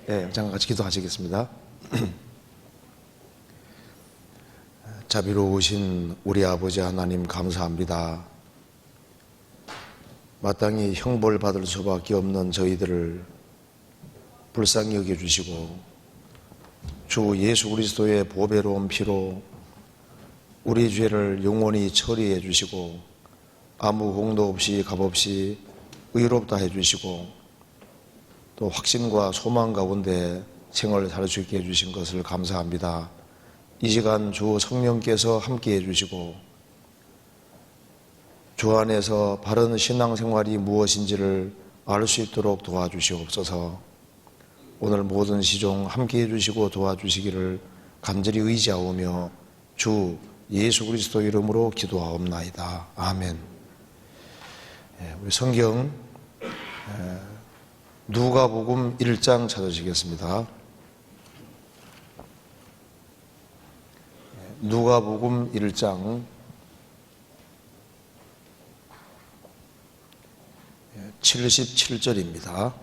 네, 잠깐 같이 기도하시겠습니다. 자비로우신 우리 아버지 하나님 감사합니다. 마땅히 형벌 받을 수밖에 없는 저희들을 불쌍히 여겨주시고 주 예수 그리스도의 보배로운 피로 우리 죄를 영원히 처리해 주시고 아무 공도 없이 값없이 의롭다 해주시고 또 확신과 소망 가운데 생을 살 수 있게 해주신 것을 감사합니다. 이 시간 주 성령께서 함께 해주시고 주 안에서 바른 신앙생활이 무엇인지를 알 수 있도록 도와주시옵소서. 오늘 모든 시종 함께 해주시고 도와주시기를 간절히 의지하오며 주 예수 그리스도 이름으로 기도하옵나이다. 아멘. 우리 성경 누가복음 1장 찾으시겠습니다. 누가복음 1장 77절입니다.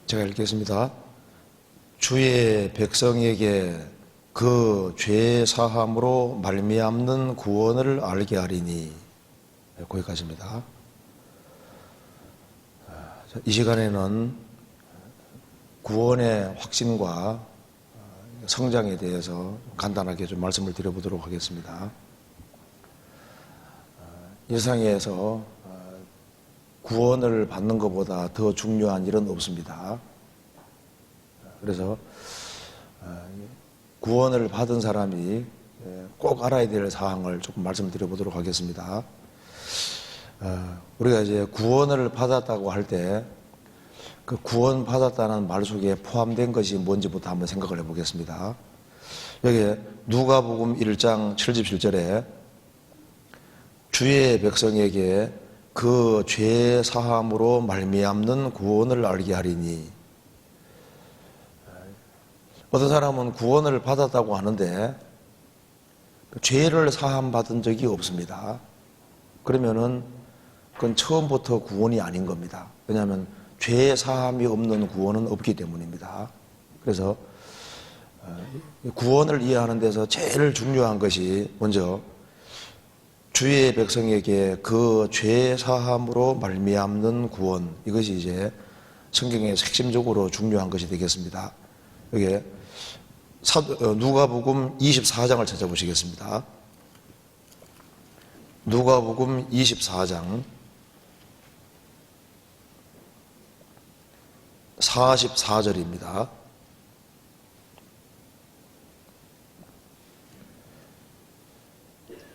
제가 읽겠습니다. 주의 백성에게 그 죄 사함으로 말미암는 구원을 알게 하리니. 거기까지입니다. 이 시간에는 구원의 확신과 성장에 대해서 간단하게 좀 말씀을 드려보도록 하겠습니다. 이 세상에서 구원을 받는 것보다 더 중요한 일은 없습니다. 그래서 구원을 받은 사람이 꼭 알아야 될 사항을 조금 말씀드려보도록 하겠습니다. 우리가 이제 구원을 받았다고 할 때 그 구원 받았다는 말 속에 포함된 것이 뭔지부터 한번 생각을 해보겠습니다. 여기 누가복음 1장 77절에 주의 백성에게 그 죄 사함으로 말미암는 구원을 알게 하리니. 어떤 사람은 구원을 받았다고 하는데 죄를 사함 받은 적이 없습니다. 그러면은 그건 처음부터 구원이 아닌 겁니다. 왜냐하면 죄 사함이 없는 구원은 없기 때문입니다. 그래서 구원을 이해하는 데서 제일 중요한 것이 먼저 주의 백성에게 그 죄 사함으로 말미암는 구원, 이것이 이제 성경에서 핵심적으로 중요한 것이 되겠습니다. 여기 누가복음 24장을 찾아보시겠습니다. 누가복음 24장 44절입니다.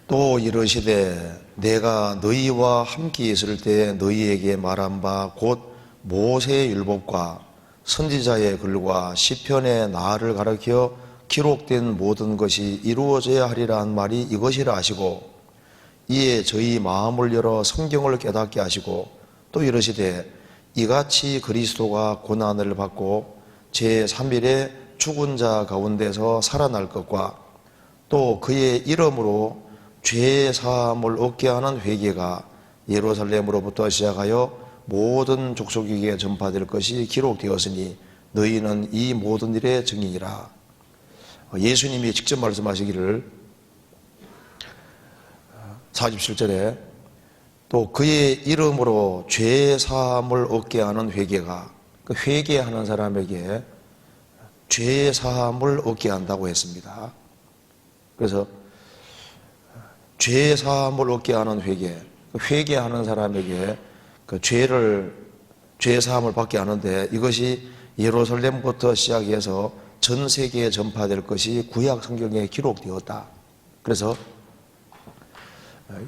또 이르시되 내가 너희와 함께 있을 때 너희에게 말한 바 곧 모세의 율법과 선지자의 글과 시편의 나를 가리켜 기록된 모든 것이 이루어져야 하리라 한 말이 이것이라 하시고 이에 저희 마음을 열어 성경을 깨닫게 하시고 또 이르시되 이같이 그리스도가 고난을 받고 제3일에 죽은 자 가운데서 살아날 것과 또 그의 이름으로 죄 사함을 얻게 하는 회개가 예루살렘으로부터 시작하여 모든 족속에게 전파될 것이 기록되었으니 너희는 이 모든 일의 증인이라. 예수님이 직접 말씀하시기를 47절에 또 그의 이름으로 죄 사함을 얻게 하는 회개가, 그 회개하는 사람에게 죄 사함을 얻게 한다고 했습니다. 그래서 죄 사함을 얻게 하는 회개, 회개하는 사람에게 그 죄 사함을 받게 하는데 이것이 예루살렘부터 시작해서 전 세계에 전파될 것이 구약 성경에 기록되었다. 그래서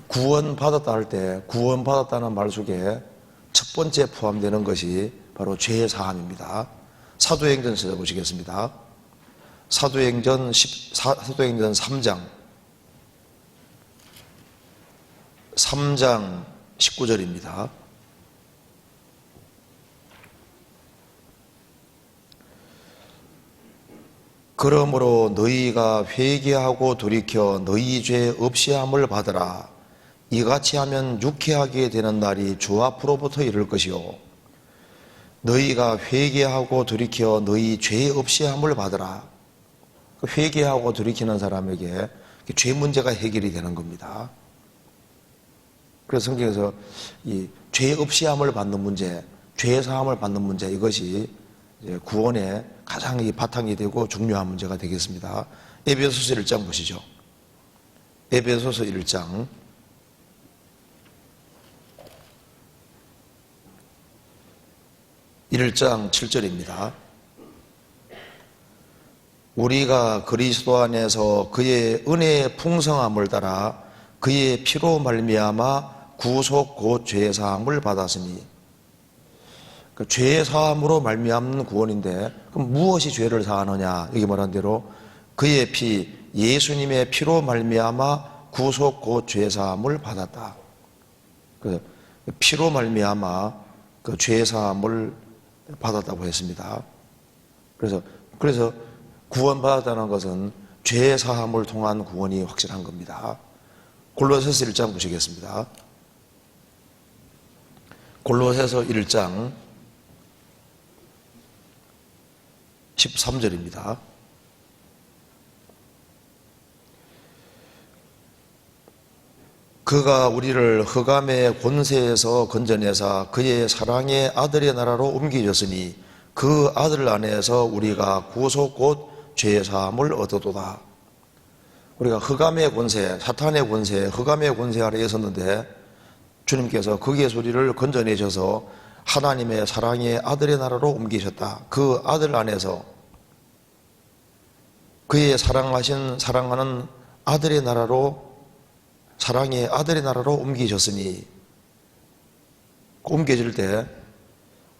구원받았다 할 때 구원받았다는 말 속에 첫 번째 포함되는 것이 바로 죄 사함입니다. 사도행전 찾아보시겠습니다. 사도행전 3장 19절입니다. 그러므로 너희가 회개하고 돌이켜 너희 죄 없이함을 받으라. 이같이 하면 유쾌하게 되는 날이 주 앞으로부터 이를 것이요 너희가 회개하고 돌이켜 너희 죄 없이함을 받으라. 회개하고 돌이키는 사람에게 죄 문제가 해결이 되는 겁니다. 그래서 성경에서 이 죄 없이함을 받는 문제, 죄 사함을 받는 문제, 이것이 구원의 가장 바탕이 되고 중요한 문제가 되겠습니다. 에베소서 1장 보시죠. 에베소서 1장 7절입니다. 우리가 그리스도 안에서 그의 은혜의 풍성함을 따라 그의 피로 말미암아 구속 곧 죄사함을 받았으니, 그 죄사함으로 말미암는 구원인데, 그럼 무엇이 죄를 사하느냐? 여기 말한 대로 그의 피, 예수님의 피로 말미암아 구속 곧 죄사함을 받았다. 그 피로 말미암아 그 죄사함을 받았다고 했습니다. 그래서 구원받았다는 것은 죄사함을 통한 구원이 확실한 겁니다. 골로새서 1장 보시겠습니다. 골로새서 1장 13절입니다. 그가 우리를 흑암의 권세에서 건져내사 그의 사랑의 아들의 나라로 옮기셨으니 그 아들 안에서 우리가 구속 곧 죄사함을 얻어도다. 우리가 흑암의 권세, 사탄의 권세, 흑암의 권세 아래에 있었는데 주님께서 그 예수리를 건져내셔서 하나님의 사랑의 아들의 나라로 옮기셨다. 그 아들 안에서 그의 사랑하는 아들의 나라로, 사랑의 아들의 나라로 옮기셨으니, 옮겨질 때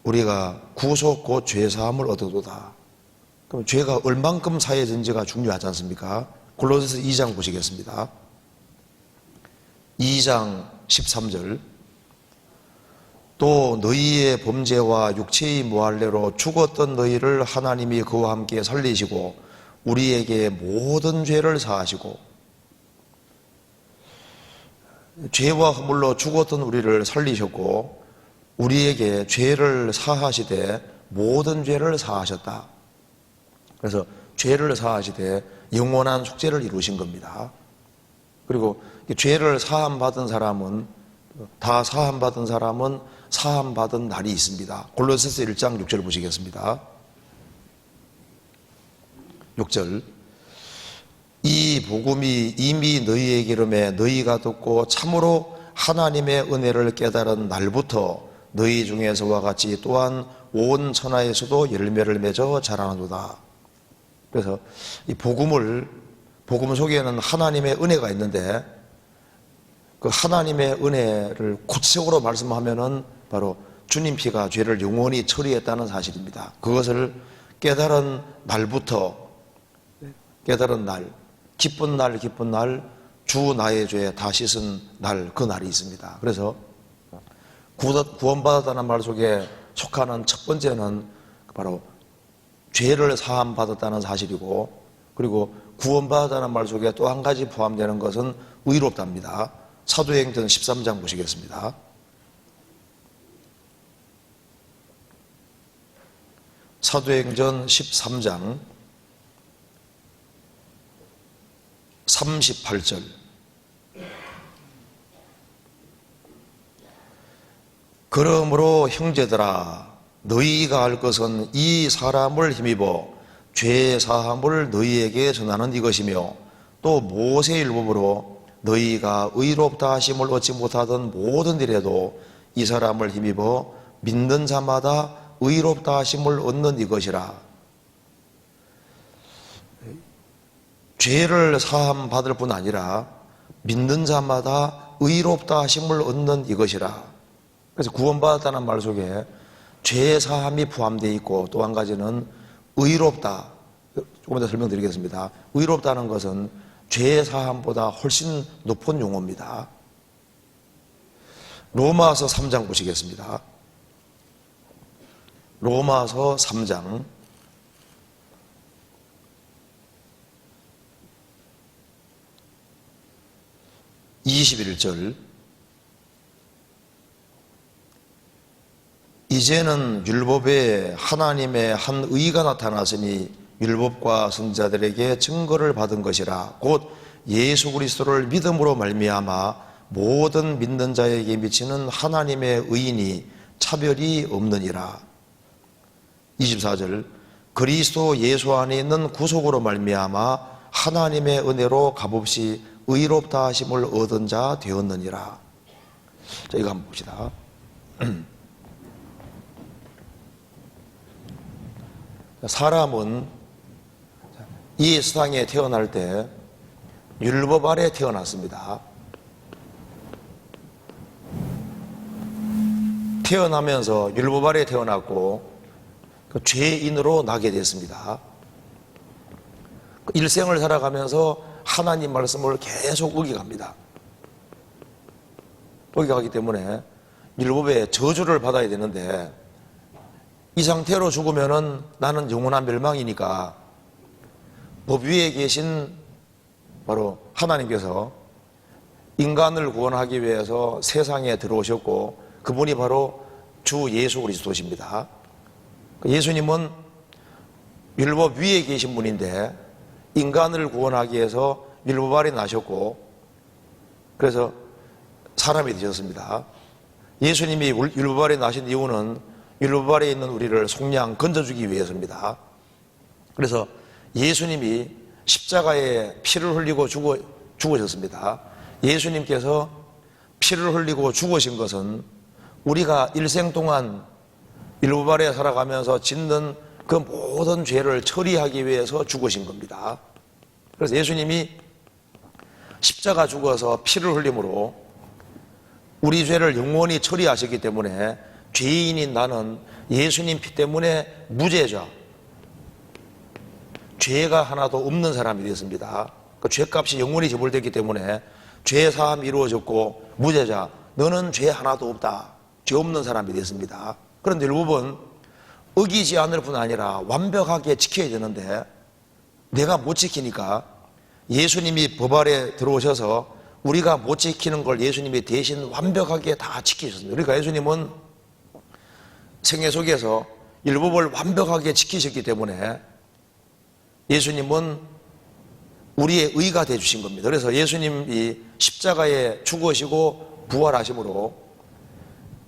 우리가 구속 곧 죄사함을 얻어도다. 그럼 죄가 얼만큼 사해진지가 중요하지 않습니까? 골로새서 2장 보시겠습니다. 2장 13절. 또 너희의 범죄와 육체의 무할례로 죽었던 너희를 하나님이 그와 함께 살리시고 우리에게 모든 죄를 사하시고, 죄와 허물로 죽었던 우리를 살리셨고 우리에게 죄를 사하시되 모든 죄를 사하셨다. 그래서 죄를 사하시되 영원한 속죄를 이루신 겁니다. 그리고 죄를 사함받은 사람은, 다 사함받은 사람은 사함받은 날이 있습니다. 골로새서 1장 6절 보시겠습니다. 6절. 이 복음이 이미 너희에게 이르매 너희가 듣고 참으로 하나님의 은혜를 깨달은 날부터 너희 중에서와 같이 또한 온 천하에서도 열매를 맺어 자라나도다. 그래서 이 복음 속에는 하나님의 은혜가 있는데, 그 하나님의 은혜를 구체적으로 말씀하면은 바로 주님 피가 죄를 영원히 처리했다는 사실입니다. 그것을 깨달은 날부터, 깨달은 날, 기쁜 날, 주 나의 죄 다 씻은 날, 그 날이 있습니다. 그래서 구원받았다는 말 속에 속하는 첫 번째는 바로 죄를 사함받았다는 사실이고, 그리고 구원받았다는 말 속에 또 한 가지 포함되는 것은 의롭답니다. 사도행전 13장 보시겠습니다. 사도행전 13장 38절. 그러므로 형제들아 너희가 알 것은 이 사람을 힘입어 죄 사함을 너희에게 전하는 이것이며, 또 모세의 율법으로 너희가 의롭다 하심을 얻지 못하던 모든 일에도 이 사람을 힘입어 믿는 자마다 의롭다 하심을 얻는 이것이라. 죄를 사함 받을 뿐 아니라 믿는 자마다 의롭다 하심을 얻는 이것이라. 그래서 구원받았다는 말 속에 죄 사함이 포함되어 있고, 또 한 가지는 의롭다. 조금 더 설명드리겠습니다. 의롭다는 것은 죄 사함보다 훨씬 높은 용어입니다. 로마서 3장 보시겠습니다. 로마서 3장 21절 이제는 율법에 하나님의 한 의가 나타났으니 율법과 선지자들에게 증거를 받은 것이라 곧 예수 그리스도를 믿음으로 말미암아 모든 믿는 자에게 미치는 하나님의 의인이 차별이 없느니라. 24절 그리스도 예수 안에 있는 구속으로 말미암아 하나님의 은혜로 값없이 의롭다 하심을 얻은 자 되었느니라. 자, 이거 한번 봅시다. 사람은 이 세상에 태어날 때 율법 아래 태어났습니다. 태어나면서 율법 아래 태어났고 죄인으로 나게 됐습니다. 일생을 살아가면서 하나님 말씀을 계속 어겨갑니다. 어겨가기 때문에 율법의 저주를 받아야 되는데 이 상태로 죽으면은 나는 영원한 멸망이니까 법 위에 계신 바로 하나님께서 인간을 구원하기 위해서 세상에 들어오셨고 그분이 바로 주 예수 그리스도십니다. 예수님은 율법 위에 계신 분인데 인간을 구원하기 위해서 율법 아래 나셨고 그래서 사람이 되셨습니다. 예수님이 율법 아래 나신 이유는 율법 아래 있는 우리를 속량 건져주기 위해서입니다. 그래서 예수님이 십자가에 피를 흘리고 죽으셨습니다. 예수님께서 피를 흘리고 죽으신 것은 우리가 일생 동안 율법 아래 살아가면서 짓는 그 모든 죄를 처리하기 위해서 죽으신 겁니다. 그래서 예수님이 십자가 죽어서 피를 흘림으로 우리 죄를 영원히 처리하셨기 때문에 죄인인 나는 예수님 피 때문에 무죄자, 죄가 하나도 없는 사람이 되었습니다. 그 죄값이 영원히 지불됐기 때문에 죄 사함이 이루어졌고 무죄자, 너는 죄 하나도 없다, 죄 없는 사람이 되었습니다. 그런데 율법은 어기지 않을 뿐 아니라 완벽하게 지켜야 되는데 내가 못 지키니까 예수님이 법 아래 들어오셔서 우리가 못 지키는 걸 예수님이 대신 완벽하게 다 지키셨습니다. 그러니까 예수님은 생애 속에서 율법을 완벽하게 지키셨기 때문에 예수님은 우리의 의가 되어주신 겁니다. 그래서 예수님이 십자가에 죽으시고 부활하심으로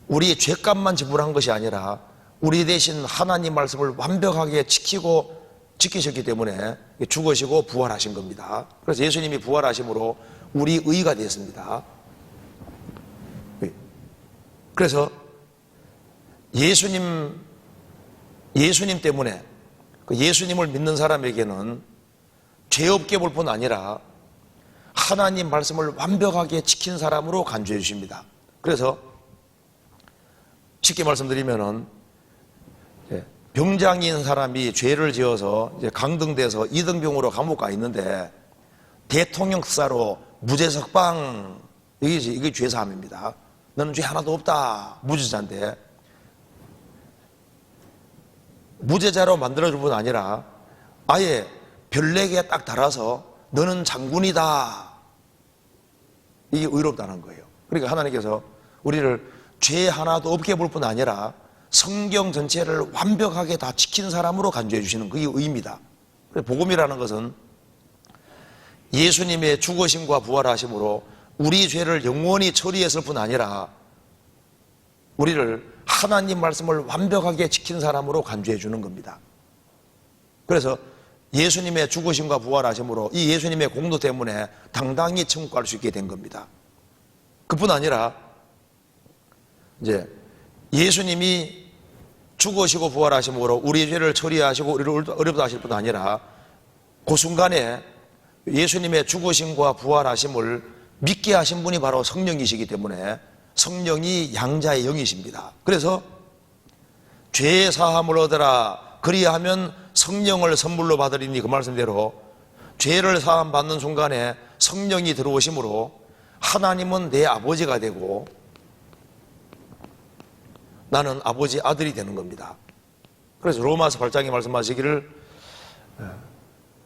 우리의 죄값만 지불한 것이 아니라 우리 대신 하나님 말씀을 완벽하게 지키셨기 때문에 죽으시고 부활하신 겁니다. 그래서 예수님이 부활하심으로 우리 의가 되었습니다. 그래서 예수님 때문에 예수님을 믿는 사람에게는 죄 없게 볼 뿐 아니라 하나님 말씀을 완벽하게 지킨 사람으로 간주해 주십니다. 그래서 쉽게 말씀드리면은 병장인 사람이 죄를 지어서 강등돼서 이등병으로 감옥 가 있는데 대통령 특사로 무죄 석방, 이게 죄사함입니다. 너는 죄 하나도 없다, 무죄자인데 무죄자로 만들어줄 뿐 아니라 아예 별내게 딱 달아서 너는 장군이다, 이게 의롭다는 거예요. 그러니까 하나님께서 우리를 죄 하나도 없게 볼 뿐 아니라 성경 전체를 완벽하게 다 지킨 사람으로 간주해 주시는 그게 의입니다. 복음이라는 것은 예수님의 죽으심과 부활하심으로 우리 죄를 영원히 처리했을 뿐 아니라 우리를 하나님 말씀을 완벽하게 지킨 사람으로 간주해 주는 겁니다. 그래서 예수님의 죽으심과 부활하심으로 이 예수님의 공도 때문에 당당히 천국 갈 수 있게 된 겁니다. 그뿐 아니라 이제 예수님이 죽으시고 부활하심으로 우리 죄를 처리하시고 우리를 어렵다 하실 뿐 아니라 그 순간에 예수님의 죽으심과 부활하심을 믿게 하신 분이 바로 성령이시기 때문에 성령이 양자의 영이십니다. 그래서 죄 사함을 얻으라 그리하면 성령을 선물로 받으리니 그 말씀대로 죄를 사함 받는 순간에 성령이 들어오심으로 하나님은 내 아버지가 되고 나는 아버지 아들이 되는 겁니다. 그래서 로마서 8장에 말씀하시기를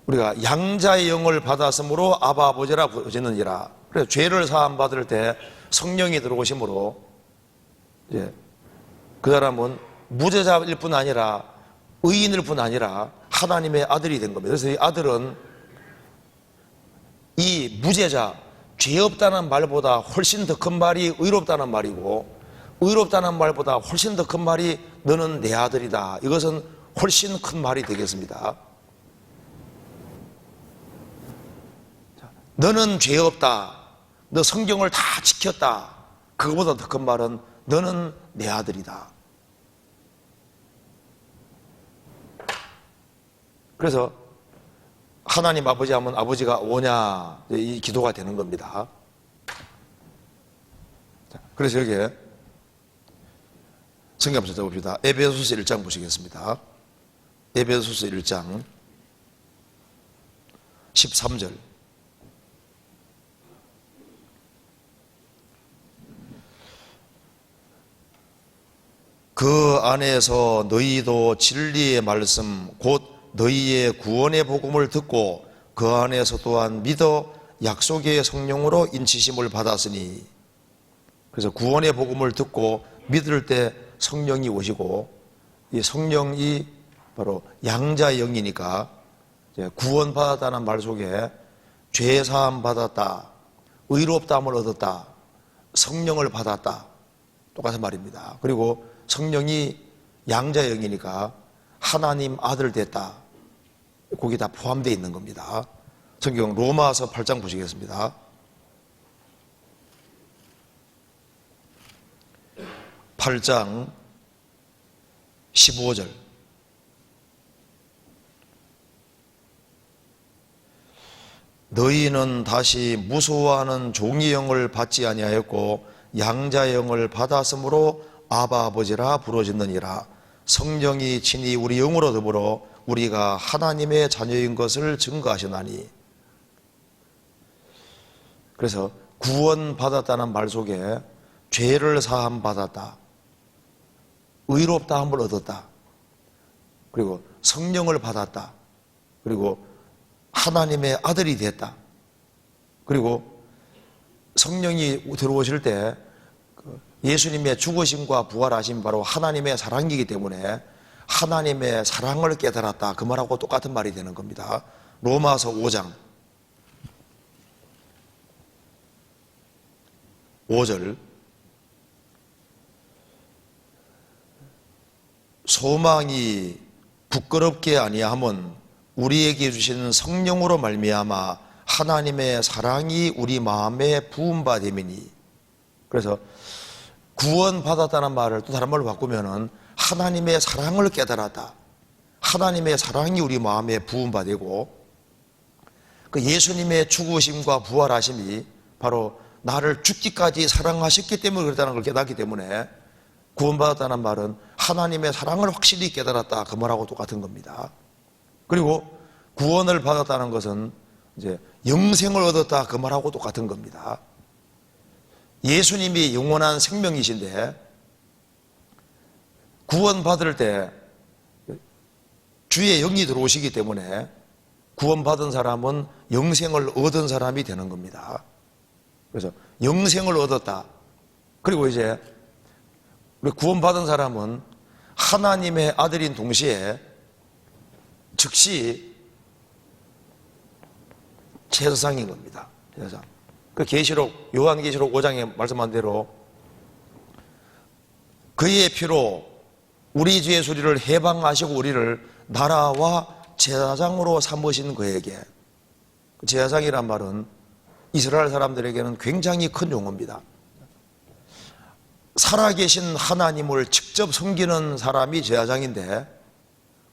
우리가 양자의 영을 받았으므로 아바 아버지라 부르짖느니라 그래서 죄를 사함 받을 때 성령이 들어오심으로 이제 그 사람은 무죄자일 뿐 아니라 의인일 뿐 아니라 하나님의 아들이 된 겁니다. 그래서 이 아들은 이 무죄자, 죄 없다는 말보다 훨씬 더 큰 말이 의롭다는 말이고, 의롭다는 말보다 훨씬 더 큰 말이 너는 내 아들이다. 이것은 훨씬 큰 말이 되겠습니다. 너는 죄 없다. 너 성경을 다 지켰다. 그거보다 더 큰 말은 너는 내 아들이다. 그래서 하나님 아버지 하면 아버지가 오냐, 이 기도가 되는 겁니다. 그래서 여기에 성경 한번 찾아봅시다. 에베소서 1장 보시겠습니다. 에베소서 1장 13절. 그 안에서 너희도 진리의 말씀 곧 너희의 구원의 복음을 듣고 그 안에서 또한 믿어 약속의 성령으로 인치심을 받았으니, 그래서 구원의 복음을 듣고 믿을 때 성령이 오시고, 이 성령이 바로 양자의 영이니까 구원받았다는 말 속에 죄사함 받았다, 의롭다함을 얻었다, 성령을 받았다, 똑같은 말입니다. 그리고 성령이 양자의 영이니까 하나님 아들 됐다, 거기 다 포함되어 있는 겁니다. 성경 로마서 8장 보시겠습니다. 8장 15절. 너희는 다시 무소하는 종의 영을 받지 아니하였고 양자의 영을 받았으므로 아바 아버지라 부르짖느니라. 성령이 친히 우리 영으로 더불어 우리가 하나님의 자녀인 것을 증거하시나니. 그래서 구원받았다는 말 속에 죄를 사함 받았다, 의롭다함을 얻었다, 그리고 성령을 받았다, 그리고 하나님의 아들이 됐다, 그리고 성령이 들어오실 때 예수님의 죽으심과 부활하심 바로 하나님의 사랑이기 때문에 하나님의 사랑을 깨달았다, 그 말하고 똑같은 말이 되는 겁니다. 로마서 5장 5절. 소망이 부끄럽게 아니함은 우리에게 주시는 성령으로 말미암아 하나님의 사랑이 우리 마음에 부은 바 됨이니. 그래서 구원받았다는 말을 또 다른 말로 바꾸면은 하나님의 사랑을 깨달았다, 하나님의 사랑이 우리 마음에 부은 바 되고, 그 예수님의 죽으심과 부활하심이 바로 나를 죽기까지 사랑하셨기 때문에 그렇다는 걸 깨닫기 때문에 구원받았다는 말은 하나님의 사랑을 확실히 깨달았다, 그 말하고 똑같은 겁니다. 그리고 구원을 받았다는 것은 이제 영생을 얻었다, 그 말하고 똑같은 겁니다. 예수님이 영원한 생명이신데 구원받을 때 주의 영이 들어오시기 때문에 구원받은 사람은 영생을 얻은 사람이 되는 겁니다. 그래서 영생을 얻었다. 그리고 이제 우리 구원받은 사람은 하나님의 아들인 동시에 즉시 제사장인 겁니다. 제사장. 그 계시록, 요한계시록 5장에 말씀한 대로 그의 피로 우리 죄의 소리를 해방하시고 우리를 나라와 제사장으로 삼으신 그에게, 제사장이란 말은 이스라엘 사람들에게는 굉장히 큰 용어입니다. 살아계신 하나님을 직접 섬기는 사람이 제사장인데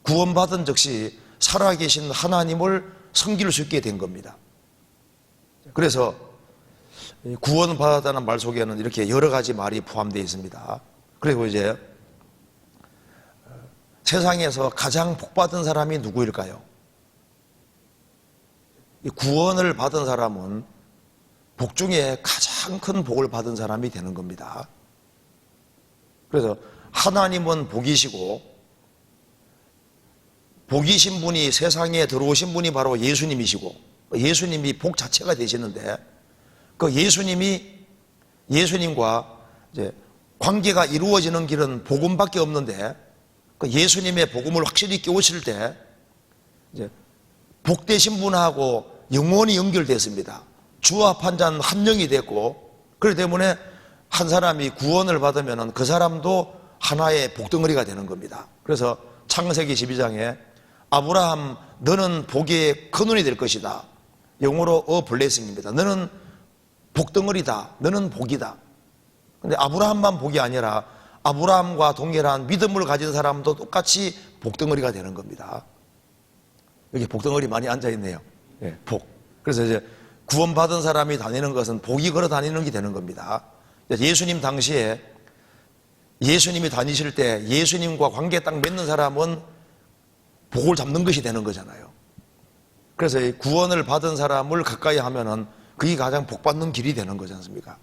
구원받은 즉시 살아계신 하나님을 섬길 수 있게 된 겁니다. 그래서 구원받았다는 말 속에는 이렇게 여러 가지 말이 포함되어 있습니다. 그리고 이제 세상에서 가장 복받은 사람이 누구일까요? 구원을 받은 사람은 복 중에 가장 큰 복을 받은 사람이 되는 겁니다. 그래서 하나님은 복이시고, 복이신 분이 세상에 들어오신 분이 바로 예수님이시고, 예수님이 복 자체가 되시는데 그 예수님과 이제 관계가 이루어지는 길은 복음밖에 없는데, 그 예수님의 복음을 확실히 깨우칠 때 이제 복되신 분하고 영원히 연결됐습니다. 주와 판자는 한 영이 됐고, 그렇기 때문에 한 사람이 구원을 받으면 그 사람도 하나의 복덩어리가 되는 겁니다. 그래서 창세기 12장에 아브라함 너는 복의 근원이 될 것이다. 영어로 블레싱입니다. 너는 복덩어리다. 너는 복이다. 근데 아브라함만 복이 아니라 아브라함과 동일한 믿음을 가진 사람도 똑같이 복덩어리가 되는 겁니다. 여기 복덩어리 많이 앉아있네요. 네, 복. 그래서 이제 구원받은 사람이 다니는 것은 복이 걸어 다니는 게 되는 겁니다. 예수님 당시에 예수님이 다니실 때 예수님과 관계 딱 맺는 사람은 복을 잡는 것이 되는 거잖아요. 그래서 구원을 받은 사람을 가까이 하면은 그게 가장 복 받는 길이 되는 거지 않습니까?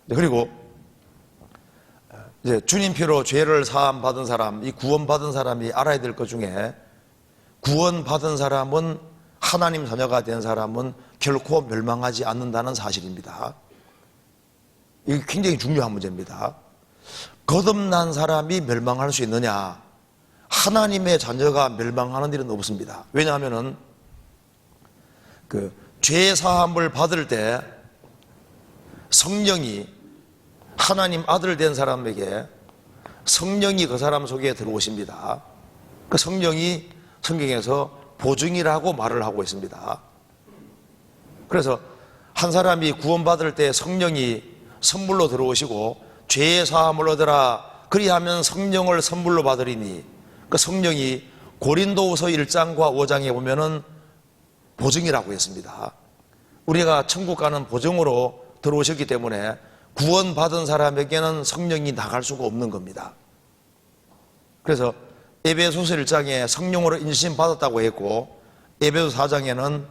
그리고 이제 주님 피로 죄를 사함 받은 사람, 이 구원 받은 사람이 알아야 될 것 중에 구원 받은 사람은 하나님 자녀가 된 사람은 결코 멸망하지 않는다는 사실입니다. 이게 굉장히 중요한 문제입니다. 거듭난 사람이 멸망할 수 있느냐? 하나님의 자녀가 멸망하는 일은 없습니다. 왜냐하면은 그 죄 사함을 받을 때 성령이 하나님 아들 된 사람에게 성령이 그 사람 속에 들어오십니다. 그 성령이 성경에서 보증이라고 말을 하고 있습니다. 그래서 한 사람이 구원받을 때 성령이 선물로 들어오시고 죄의 사함을 얻으라 그리하면 성령을 선물로 받으리니, 그 성령이 고린도후서 1장과 5장에 보면은 보증이라고 했습니다. 우리가 천국 가는 보증으로 들어오셨기 때문에 구원받은 사람에게는 성령이 나갈 수가 없는 겁니다. 에베소서 1장에 성령으로 인신 받았다고 했고, 에베소 4장에는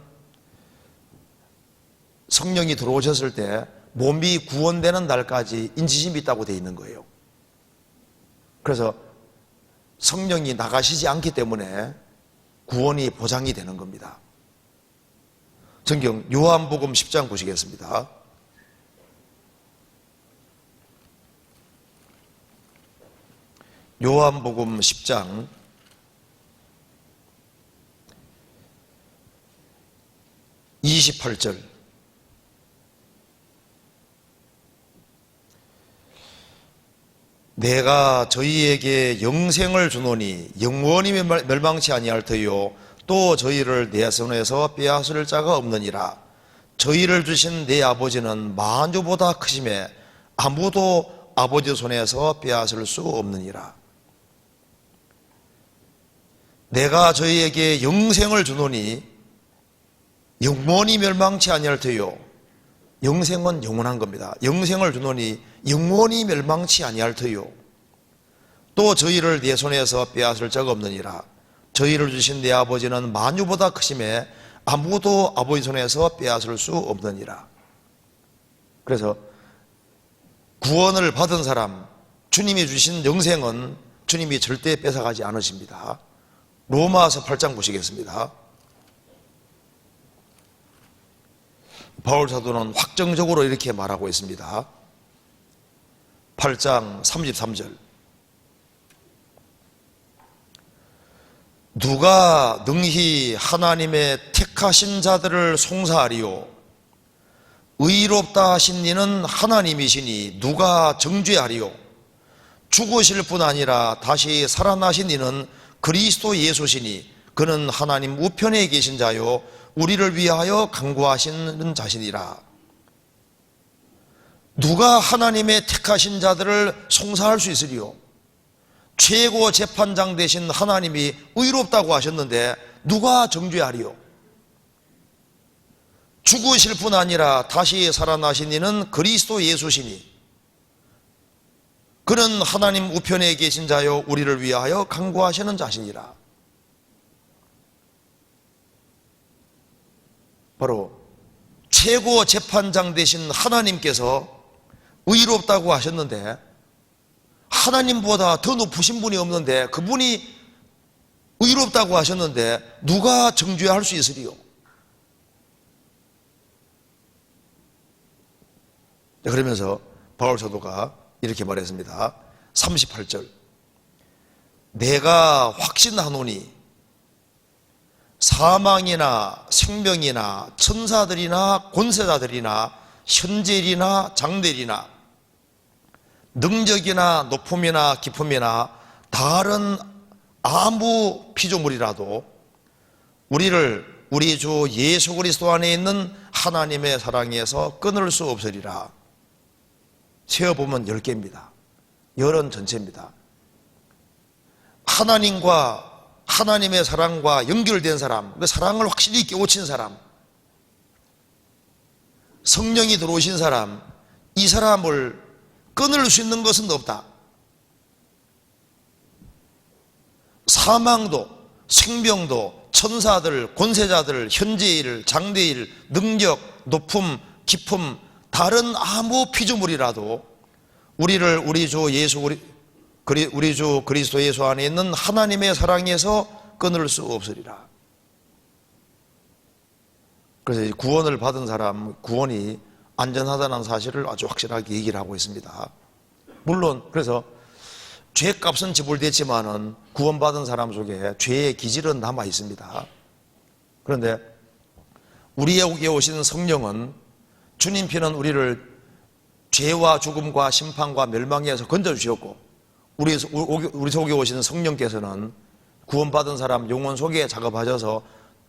성령이 들어오셨을 때 몸이 구원되는 날까지 인지심이 있다고 되어 있는 거예요. 그래서 성령이 나가시지 않기 때문에 구원이 보장이 되는 겁니다. 성경 요한복음 10장 보시겠습니다. 요한복음 10장 28절. 내가 저희에게 영생을 주노니 영원히 멸망치 아니할 터이요 또 저희를 내 손에서 빼앗을 자가 없느니라. 저희를 주신 내 아버지는 만주보다 크심에 아무도 아버지 손에서 빼앗을 수 없느니라. 내가 저희에게 영생을 주노니 영원히 멸망치 아니할 터이요. 영생은 영원한 겁니다. 영생을 주노니 영원히 멸망치 아니할 터이요 또 저희를 내 손에서 빼앗을 자가 없느니라. 저희를 주신 내 아버지는 만유보다 크심에 아무도 아버지 손에서 빼앗을 수 없느니라. 그래서 구원을 받은 사람, 주님이 주신 영생은 주님이 절대 뺏어가지 않으십니다. 로마서 8장 보시겠습니다. 바울 사도는 확정적으로 이렇게 말하고 있습니다. 8장 33절. 누가 능히 하나님의 택하신 자들을 송사하리요? 의롭다 하신 이는 하나님이시니 누가 정죄하리요? 죽으실 뿐 아니라 다시 살아나신 이는 그리스도 예수시니 그는 하나님 우편에 계신 자요 우리를 위하여 간구하시는 자신이라. 누가 하나님의 택하신 자들을 송사할 수 있으리요? 최고 재판장 되신 하나님이 의롭다고 하셨는데 누가 정죄하리요? 죽으실 뿐 아니라 다시 살아나신 이는 그리스도 예수시니 그는 하나님 우편에 계신 자요 우리를 위하여 간구하시는 자신이라. 바로 최고 재판장 되신 하나님께서 의롭다고 하셨는데 하나님보다 더 높으신 분이 없는데 그분이 의롭다고 하셨는데 누가 정죄할 수 있으리요? 그러면서 바울 사도가 이렇게 말했습니다. 38절. 내가 확신하노니 사망이나 생명이나 천사들이나 권세자들이나 현재일이나 장래일이나 능력이나 높음이나 깊음이나 다른 아무 피조물이라도 우리를 우리 주 예수 그리스도 안에 있는 하나님의 사랑에서 끊을 수 없으리라. 세어보면 10개입니다. 열은 전체입니다. 하나님의 사랑과 연결된 사람, 그 사랑을 확실히 깨우친 사람, 성령이 들어오신 사람, 이 사람을 끊을 수 있는 것은 없다. 사망도, 생명도, 천사들, 권세자들, 현재일, 장래일, 능력, 높음, 깊음, 다른 아무 피조물이라도 우리를 우리 주 그리스도 예수 안에 있는 하나님의 사랑에서 끊을 수 없으리라. 그래서 구원을 받은 사람, 구원이 안전하다는 사실을 아주 확실하게 얘기를 하고 있습니다. 물론 그래서 죄값은 지불됐지만은 구원받은 사람 속에 죄의 기질은 남아 있습니다. 그런데 우리에게 오신 성령은, 주님 피는 우리를 죄와 죽음과 심판과 멸망에서 건져주셨고, 우리 속에 오시는 성령께서는 구원받은 사람 영혼 속에 작업하셔서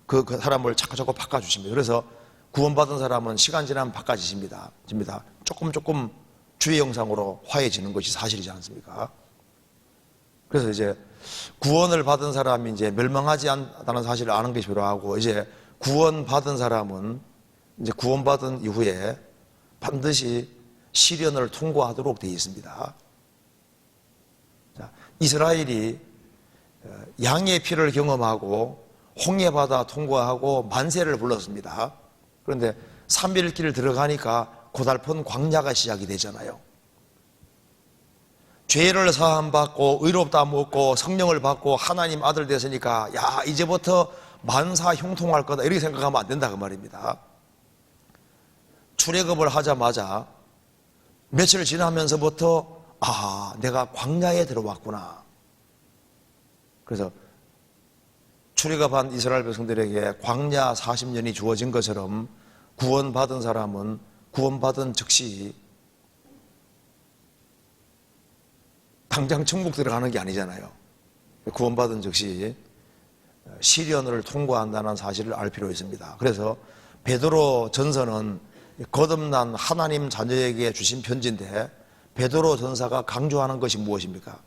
그 사람을 자꾸자꾸 바꿔주십니다. 그래서 구원받은 사람은 시간 지나면 바꿔지십니다. 조금 주의 형상으로 화해지는 것이 사실이지 않습니까? 그래서 이제 구원을 받은 사람이 이제 멸망하지 않다는 사실을 아는 것이 필요하고, 이제 구원받은 사람은 이제 구원받은 이후에 반드시 시련을 통과하도록 되어 있습니다. 자, 이스라엘이 양의 피를 경험하고 홍해바다 통과하고 만세를 불렀습니다. 그런데 3일 길 들어가니까 고달픈 광야가 시작이 되잖아요. 죄를 사함받고 의롭다 먹고 성령을 받고 하나님 아들 됐으니까 야, 이제부터 만사 형통할 거다, 이렇게 생각하면 안 된다 그 말입니다. 출애굽을 하자마자 며칠 지나면서부터 내가 광야에 들어왔구나. 그래서 출애굽한 이스라엘 백성들에게 광야 40년이 주어진 것처럼 구원받은 사람은 구원받은 즉시 당장 천국 들어가는 게 아니잖아요. 구원받은 즉시 시련을 통과한다는 사실을 알 필요가 있습니다. 그래서 베드로 전서는 거듭난 하나님 자녀에게 주신 편지인데, 베드로 전사가 강조하는 것이 무엇입니까?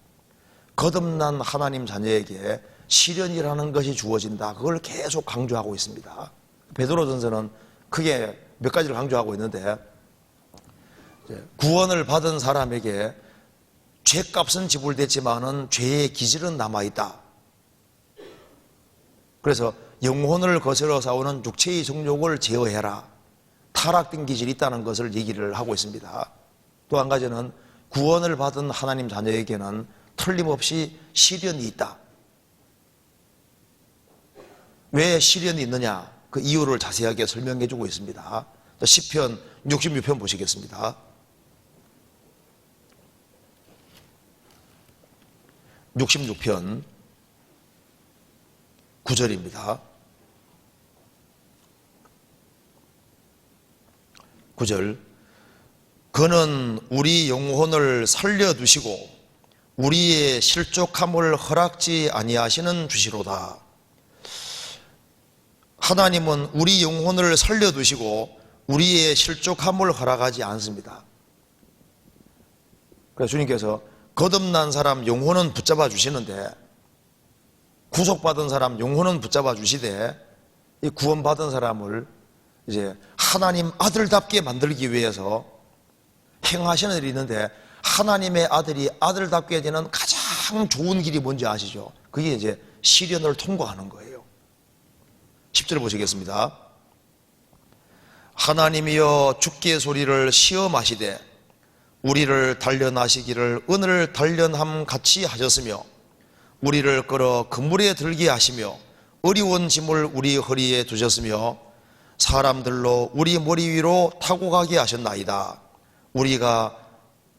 거듭난 하나님 자녀에게 시련이라는 것이 주어진다. 그걸 계속 강조하고 있습니다. 베드로 전서는 크게 몇 가지를 강조하고 있는데, 구원을 받은 사람에게 죄값은 지불됐지만은 죄의 기질은 남아있다. 그래서 영혼을 거스러 싸우는 육체의 정욕을 제어해라. 타락된 기질이 있다는 것을 얘기를 하고 있습니다. 또 한 가지는 구원을 받은 하나님 자녀에게는 틀림없이 시련이 있다. 왜 시련이 있느냐, 그 이유를 자세하게 설명해 주고 있습니다. 시편 66편 보시겠습니다. 66편 9절입니다. 9절. 그는 우리 영혼을 살려두시고 우리의 실족함을 허락지 아니하시는 주시로다. 하나님은 우리 영혼을 살려두시고 우리의 실족함을 허락하지 않습니다. 그래서 주님께서 거듭난 사람 영혼은 붙잡아 주시는데, 구속받은 사람 영혼은 붙잡아 주시되, 이 구원받은 사람을 이제 하나님 아들답게 만들기 위해서 행하시는 일이 있는데, 하나님의 아들이 아들답게 되는 가장 좋은 길이 뭔지 아시죠? 그게 이제 시련을 통과하는 거예요. 10절 보시겠습니다. 하나님이여 주께 소리를 시험하시되 우리를 단련하시기를 은을 단련함 같이 하셨으며, 우리를 끌어 그물에 들게 하시며 어려운 짐을 우리 허리에 두셨으며 사람들로 우리 머리 위로 타고 가게 하셨나이다. 우리가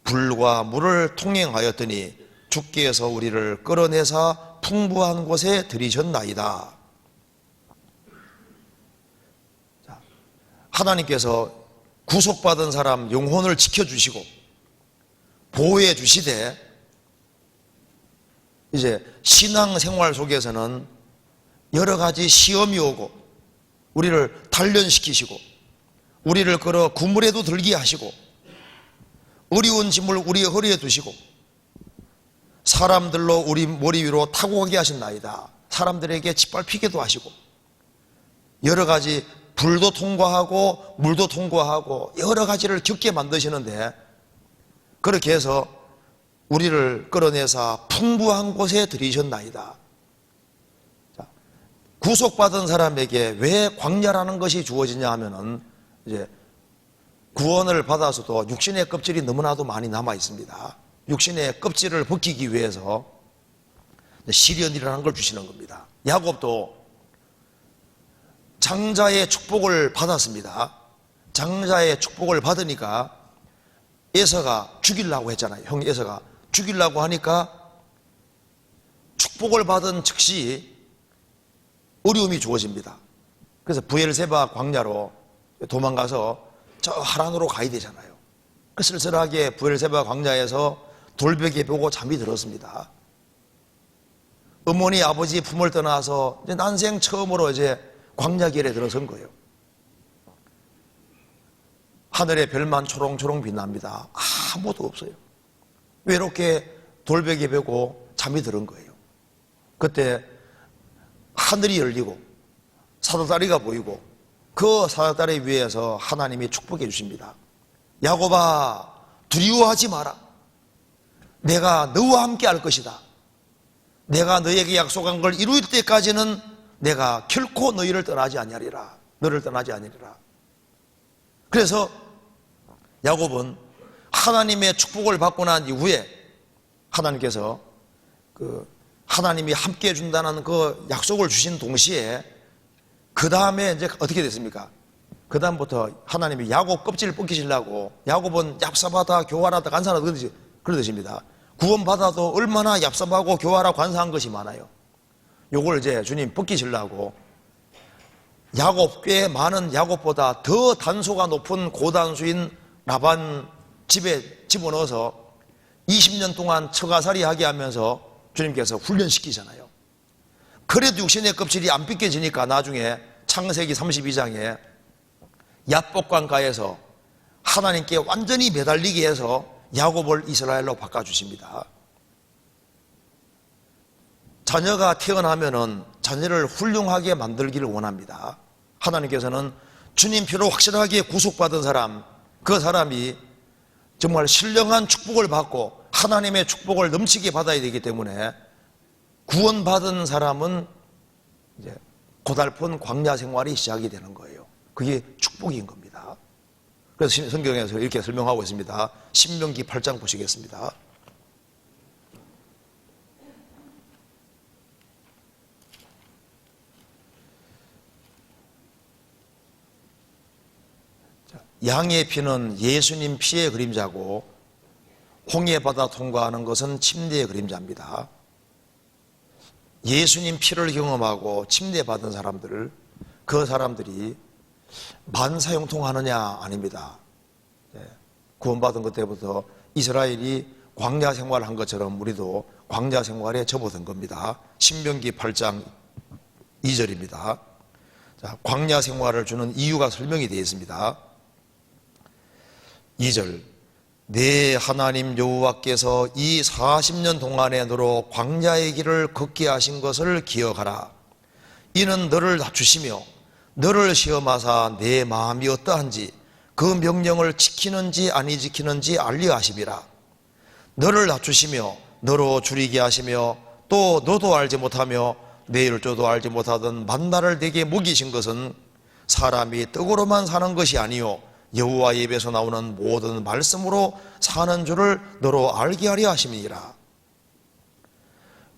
불과 물을 통행하였더니 주께서 우리를 끌어내사 풍부한 곳에 들이셨나이다. 하나님께서 구속받은 사람 영혼을 지켜주시고 보호해 주시되, 이제 신앙생활 속에서는 여러 가지 시험이 오고 우리를 단련시키시고 우리를 끌어 구물에도 들게 하시고 어려운 짐을 우리의 허리에 두시고 사람들로 우리 머리 위로 타고 가게 하신나이다. 사람들에게 짓밟히게도 하시고 여러 가지 불도 통과하고 물도 통과하고 여러 가지를 겪게 만드시는데, 그렇게 해서 우리를 끌어내사 풍부한 곳에 들이셨나이다. 구속받은 사람에게 왜 광야라는 것이 주어지냐 하면은, 이제 구원을 받아서도 육신의 껍질이 너무나도 많이 남아 있습니다. 육신의 껍질을 벗기기 위해서 시련이라는 걸 주시는 겁니다. 야곱도 장자의 축복을 받았습니다. 장자의 축복을 받으니까 에서가 죽이려고 했잖아요. 형 에서가 죽이려고 하니까 축복을 받은 즉시 어려움이 주어집니다. 그래서 브엘세바 광야로 도망가서 저 하란으로 가야 되잖아요. 쓸쓸하게 브엘세바 광야에서 돌베개 보고 잠이 들었습니다. 어머니 아버지 품을 떠나서 이제 난생 처음으로 이제 광야길에 들어선 거예요. 하늘의 별만 초롱초롱 빛납니다. 아무도 없어요. 외롭게 돌베개 베고 잠이 들은 거예요. 그때 하늘이 열리고 사다다리가 보이고 그 사다다리 위에서 하나님이 축복해 주십니다. 야곱아, 두려워하지 마라. 내가 너와 함께 할 것이다. 내가 너에게 약속한 걸 이룰 때까지는 내가 결코 너희를 떠나지 아니하리라. 너를 떠나지 아니하리라. 그래서 야곱은 하나님의 축복을 받고 난 이후에 하나님께서 하나님이 함께 해준다는 그 약속을 주신 동시에 그 다음에 이제 어떻게 됐습니까? 그 다음부터 하나님이 야곱 껍질을 벗기시려고, 야곱은 얍삽하다 교활하다 간사하다 그러듯입니다. 구원받아도 얼마나 얍삽하고 교활하고 간사한 것이 많아요. 요걸 이제 주님 벗기시려고 야곱, 꽤 많은 야곱보다 더 단소가 높은 고단수인 라반 집에 집어넣어서 20년 동안 처가살이 하게 하면서 주님께서 훈련시키잖아요. 그래도 육신의 껍질이 안 벗겨지니까 나중에 창세기 32장에 야복강가에서 하나님께 완전히 매달리게 해서 야곱을 이스라엘로 바꿔주십니다. 자녀가 태어나면은 자녀를 훌륭하게 만들기를 원합니다. 하나님께서는 주님 피로 확실하게 구속받은 사람, 그 사람이 정말 신령한 축복을 받고 하나님의 축복을 넘치게 받아야 되기 때문에 구원받은 사람은 이제 고달픈 광야 생활이 시작이 되는 거예요. 그게 축복인 겁니다. 그래서 성경에서 이렇게 설명하고 있습니다. 신명기 8장 보시겠습니다. 양의 피는 예수님 피의 그림자고 홍해바다 통과하는 것은 침례의 그림자입니다. 예수님 피를 경험하고 침례받은 사람들, 그 사람들이 만사형통하느냐? 아닙니다. 구원받은 것 때부터 이스라엘이 광야 생활을 한 것처럼 우리도 광야 생활에 접어든 겁니다. 신명기 8장 2절입니다. 자, 광야 생활을 주는 이유가 설명이 되어 있습니다. 2절, 내 하나님 여호와께서 이 40년 동안에 너로 광야의 길을 걷게 하신 것을 기억하라. 이는 너를 낮추시며 너를 시험하사 내 마음이 어떠한지 그 명령을 지키는지 아니 지키는지 알려 하심이라. 너를 낮추시며 너로 줄이게 하시며 또 너도 알지 못하며 내일 조도 알지 못하던 만나를 내게 먹이신 것은 사람이 떡으로만 사는 것이 아니요 여호와의 입에서 나오는 모든 말씀으로 사는 줄을 너로 알게 하려 하심이니라.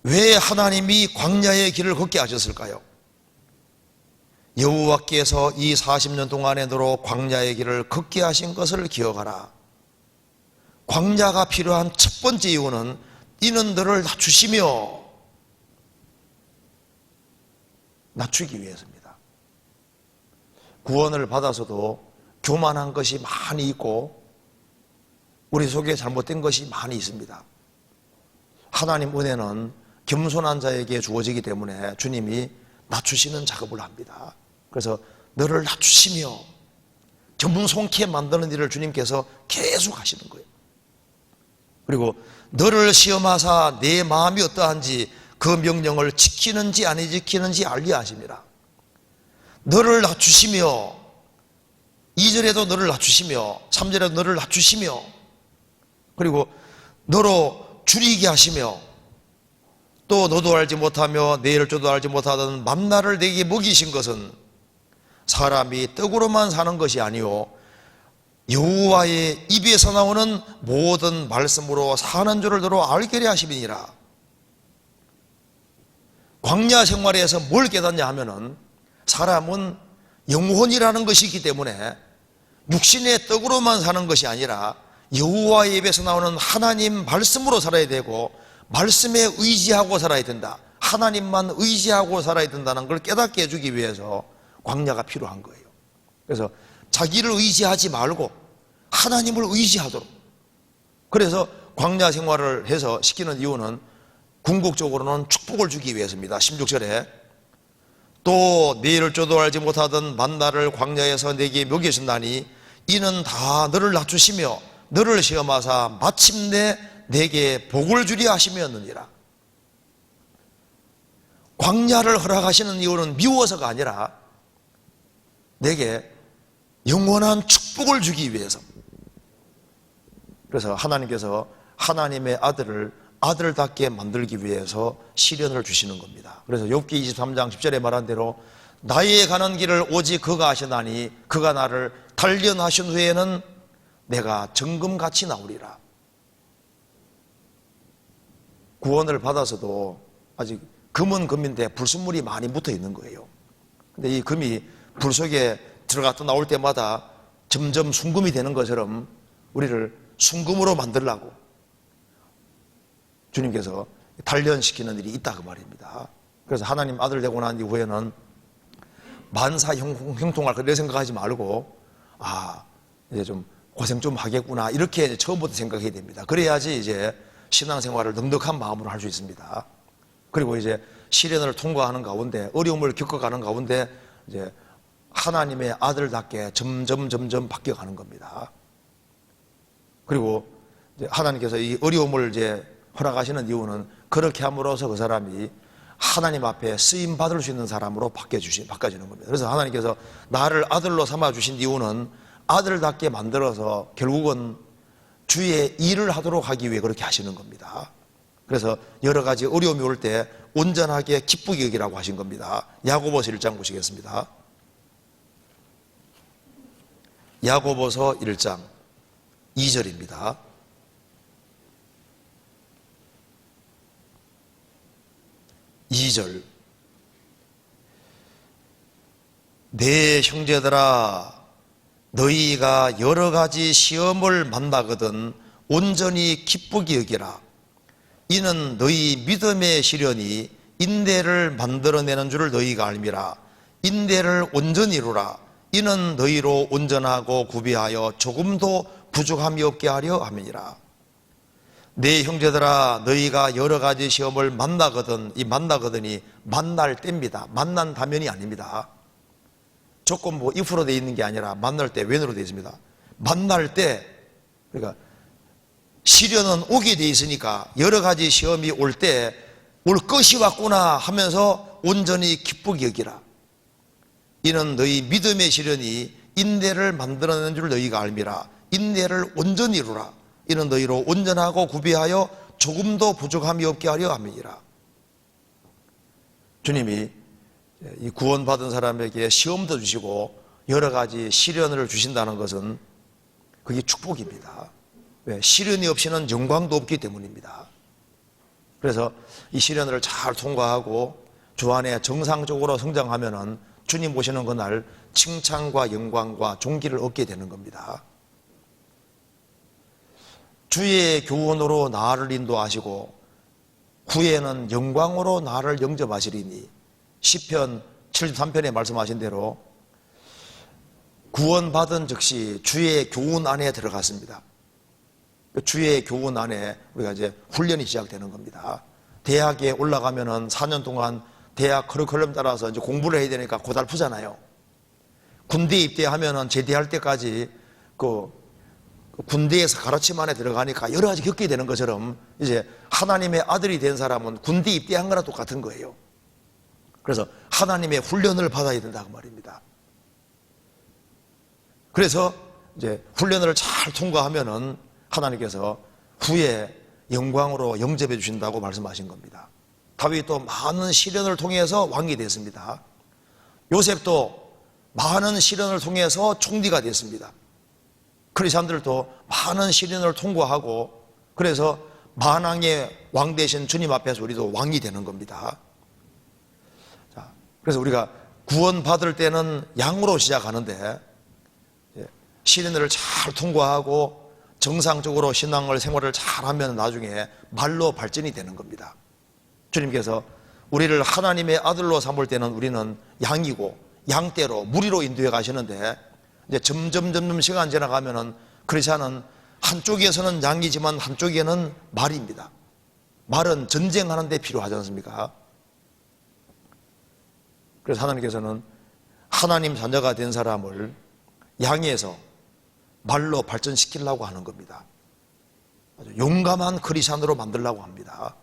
왜 하나님이 광야의 길을 걷게 하셨을까요? 여호와께서 이 40년 동안에 너로 광야의 길을 걷게 하신 것을 기억하라. 광야가 필요한 첫 번째 이유는 이는 너를 낮추시며, 낮추기 위해서입니다. 구원을 받아서도 교만한 것이 많이 있고 우리 속에 잘못된 것이 많이 있습니다. 하나님 은혜는 겸손한 자에게 주어지기 때문에 주님이 낮추시는 작업을 합니다. 그래서 너를 낮추시며 겸손케 만드는 일을 주님께서 계속 하시는 거예요. 그리고 너를 시험하사 내 마음이 어떠한지 그 명령을 지키는지 안 지키는지 알게 하십니다. 너를 낮추시며, 2절에도 너를 낮추시며 3절에도 너를 낮추시며, 그리고 너로 줄이게 하시며, 또 너도 알지 못하며 내일 줄도 알지 못하던 만나를 내게 먹이신 것은 사람이 떡으로만 사는 것이 아니요 여호와의 입에서 나오는 모든 말씀으로 사는 줄을 너로 알게 하심이니라. 광야 생활에서 뭘 깨닫냐 하면은 사람은 영혼이라는 것이 있기 때문에 육신의 떡으로만 사는 것이 아니라 여호와의 입에서 나오는 하나님 말씀으로 살아야 되고 말씀에 의지하고 살아야 된다. 하나님만 의지하고 살아야 된다는 걸 깨닫게 해주기 위해서 광야가 필요한 거예요. 그래서 자기를 의지하지 말고 하나님을 의지하도록, 그래서 광야 생활을 해서 시키는 이유는 궁극적으로는 축복을 주기 위해서입니다. 16절에 또 내일을 줄도 알지 못하던 만나를 광야에서 내게 먹이신다니 이는 다 너를 낮추시며 너를 시험하사 마침내 내게 복을 주려 하심이었느니라. 광야를 허락하시는 이유는 미워서가 아니라 내게 영원한 축복을 주기 위해서. 그래서 하나님께서 하나님의 아들을 아들답게 만들기 위해서 시련을 주시는 겁니다. 그래서 욥기 23장 10절에 말한 대로 나의 가는 길을 오직 그가 아시나니 그가 나를 단련하신 후에는 내가 정금같이 나오리라. 구원을 받아서도 아직 금은 금인데 불순물이 많이 묻어 있는 거예요. 근데 이 금이 불 속에 들어갔다 나올 때마다 점점 순금이 되는 것처럼 우리를 순금으로 만들려고 주님께서 단련시키는 일이 있다 그 말입니다. 그래서 하나님 아들 되고 난 이후에는 만사 형통할 그래 생각하지 말고 이제 좀 고생 좀 하겠구나 이렇게 처음부터 생각해야 됩니다. 그래야지 이제 신앙생활을 넉넉한 마음으로 할 수 있습니다. 그리고 이제 시련을 통과하는 가운데 어려움을 겪어가는 가운데 이제 하나님의 아들답게 점점 바뀌어가는 겁니다. 그리고 이제 하나님께서 이 어려움을 이제 허락하시는 이유는 그렇게 함으로써 그 사람이 하나님 앞에 쓰임 받을 수 있는 사람으로 바꿔지는 겁니다. 그래서 하나님께서 나를 아들로 삼아 주신 이유는 아들답게 만들어서 결국은 주의 일을 하도록 하기 위해 그렇게 하시는 겁니다. 그래서 여러 가지 어려움이 올 때 온전하게 기쁘게 여기라고 하신 겁니다. 야고보서 1장 보시겠습니다. 야고보서 1장 2절입니다. 내 형제들아 너희가 여러 가지 시험을 만나거든 온전히 기쁘게 여기라. 이는 너희 믿음의 시련이 인대를 만들어내는 줄을 너희가 알미라. 인대를 온전히 이루라. 이는 너희로 온전하고 구비하여 조금도 부족함이 없게 하려 함이니라. 내 형제들아 너희가 여러 가지 시험을 만나거든, 이 만나거든이 만날 때입니다. 만난다면이 아닙니다. 조건부 if로 되어 있는 게 아니라 만날 때 when으로 되어 있습니다. 만날 때, 그러니까 시련은 오게 되어 있으니까 여러 가지 시험이 올 때 올 것이 왔구나 하면서 온전히 기쁘게 여기라. 이는 너희 믿음의 시련이 인내를 만들어내는 줄 너희가 알미라. 인내를 온전히 이루라. 이는 너희로 온전하고 구비하여 조금도 부족함이 없게 하려 함이니라. 주님이 이 구원받은 사람에게 시험도 주시고 여러 가지 시련을 주신다는 것은 그게 축복입니다. 왜? 시련이 없이는 영광도 없기 때문입니다. 그래서 이 시련을 잘 통과하고 주 안에 정상적으로 성장하면은 주님 오시는 그날 칭찬과 영광과 존귀를 얻게 되는 겁니다. 주의 교훈으로 나를 인도하시고 후에는 영광으로 나를 영접하시리니 시편 73편에 말씀하신 대로 구원받은 즉시 주의 교훈 안에 들어갔습니다. 주의 교훈 안에 우리가 이제 훈련이 시작되는 겁니다. 대학에 올라가면은 4년 동안 대학 커리큘럼 따라서 이제 공부를 해야 되니까 고달프잖아요. 군대 입대하면은 제대할 때까지 그 군대에서 가르침 안에 들어가니까 여러 가지 겪게 되는 것처럼 이제 하나님의 아들이 된 사람은 군대 입대한 거나 똑같은 거예요. 그래서 하나님의 훈련을 받아야 된다고 말입니다. 그래서 이제 훈련을 잘 통과하면은 하나님께서 후에 영광으로 영접해 주신다고 말씀하신 겁니다. 다윗도 많은 시련을 통해서 왕이 됐습니다. 요셉도 많은 시련을 통해서 총리가 됐습니다. 크리스찬들도 많은 시련을 통과하고 그래서 만왕의 왕 되신 주님 앞에서 우리도 왕이 되는 겁니다. 자, 그래서 우리가 구원받을 때는 양으로 시작하는데 시련을 잘 통과하고 정상적으로 신앙을 생활을 잘하면 나중에 말로 발전이 되는 겁니다. 주님께서 우리를 하나님의 아들로 삼을 때는 우리는 양이고 양떼로 무리로 인도해 가시는데 이제 점점 시간 지나가면은 크리스찬은 한쪽에서는 양이지만 한쪽에는 말입니다. 말은 전쟁하는 데 필요하지 않습니까? 그래서 하나님께서는 하나님 자녀가 된 사람을 양에서 말로 발전시키려고 하는 겁니다. 아주 용감한 크리스찬으로 만들려고 합니다.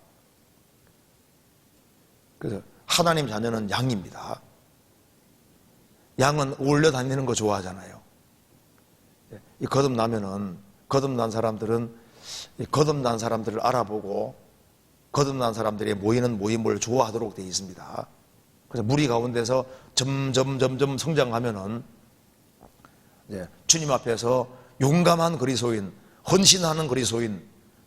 그래서 하나님 자녀는 양입니다. 양은 어울려 다니는 거 좋아하잖아요. 이 거듭난 사람들은 이 거듭난 사람들을 알아보고 거듭난 사람들이 모이는 모임을 좋아하도록 되어 있습니다. 그래서 무리 가운데서 점점 성장하면은 이제 주님 앞에서 용감한 그리스도인, 헌신하는 그리스도인,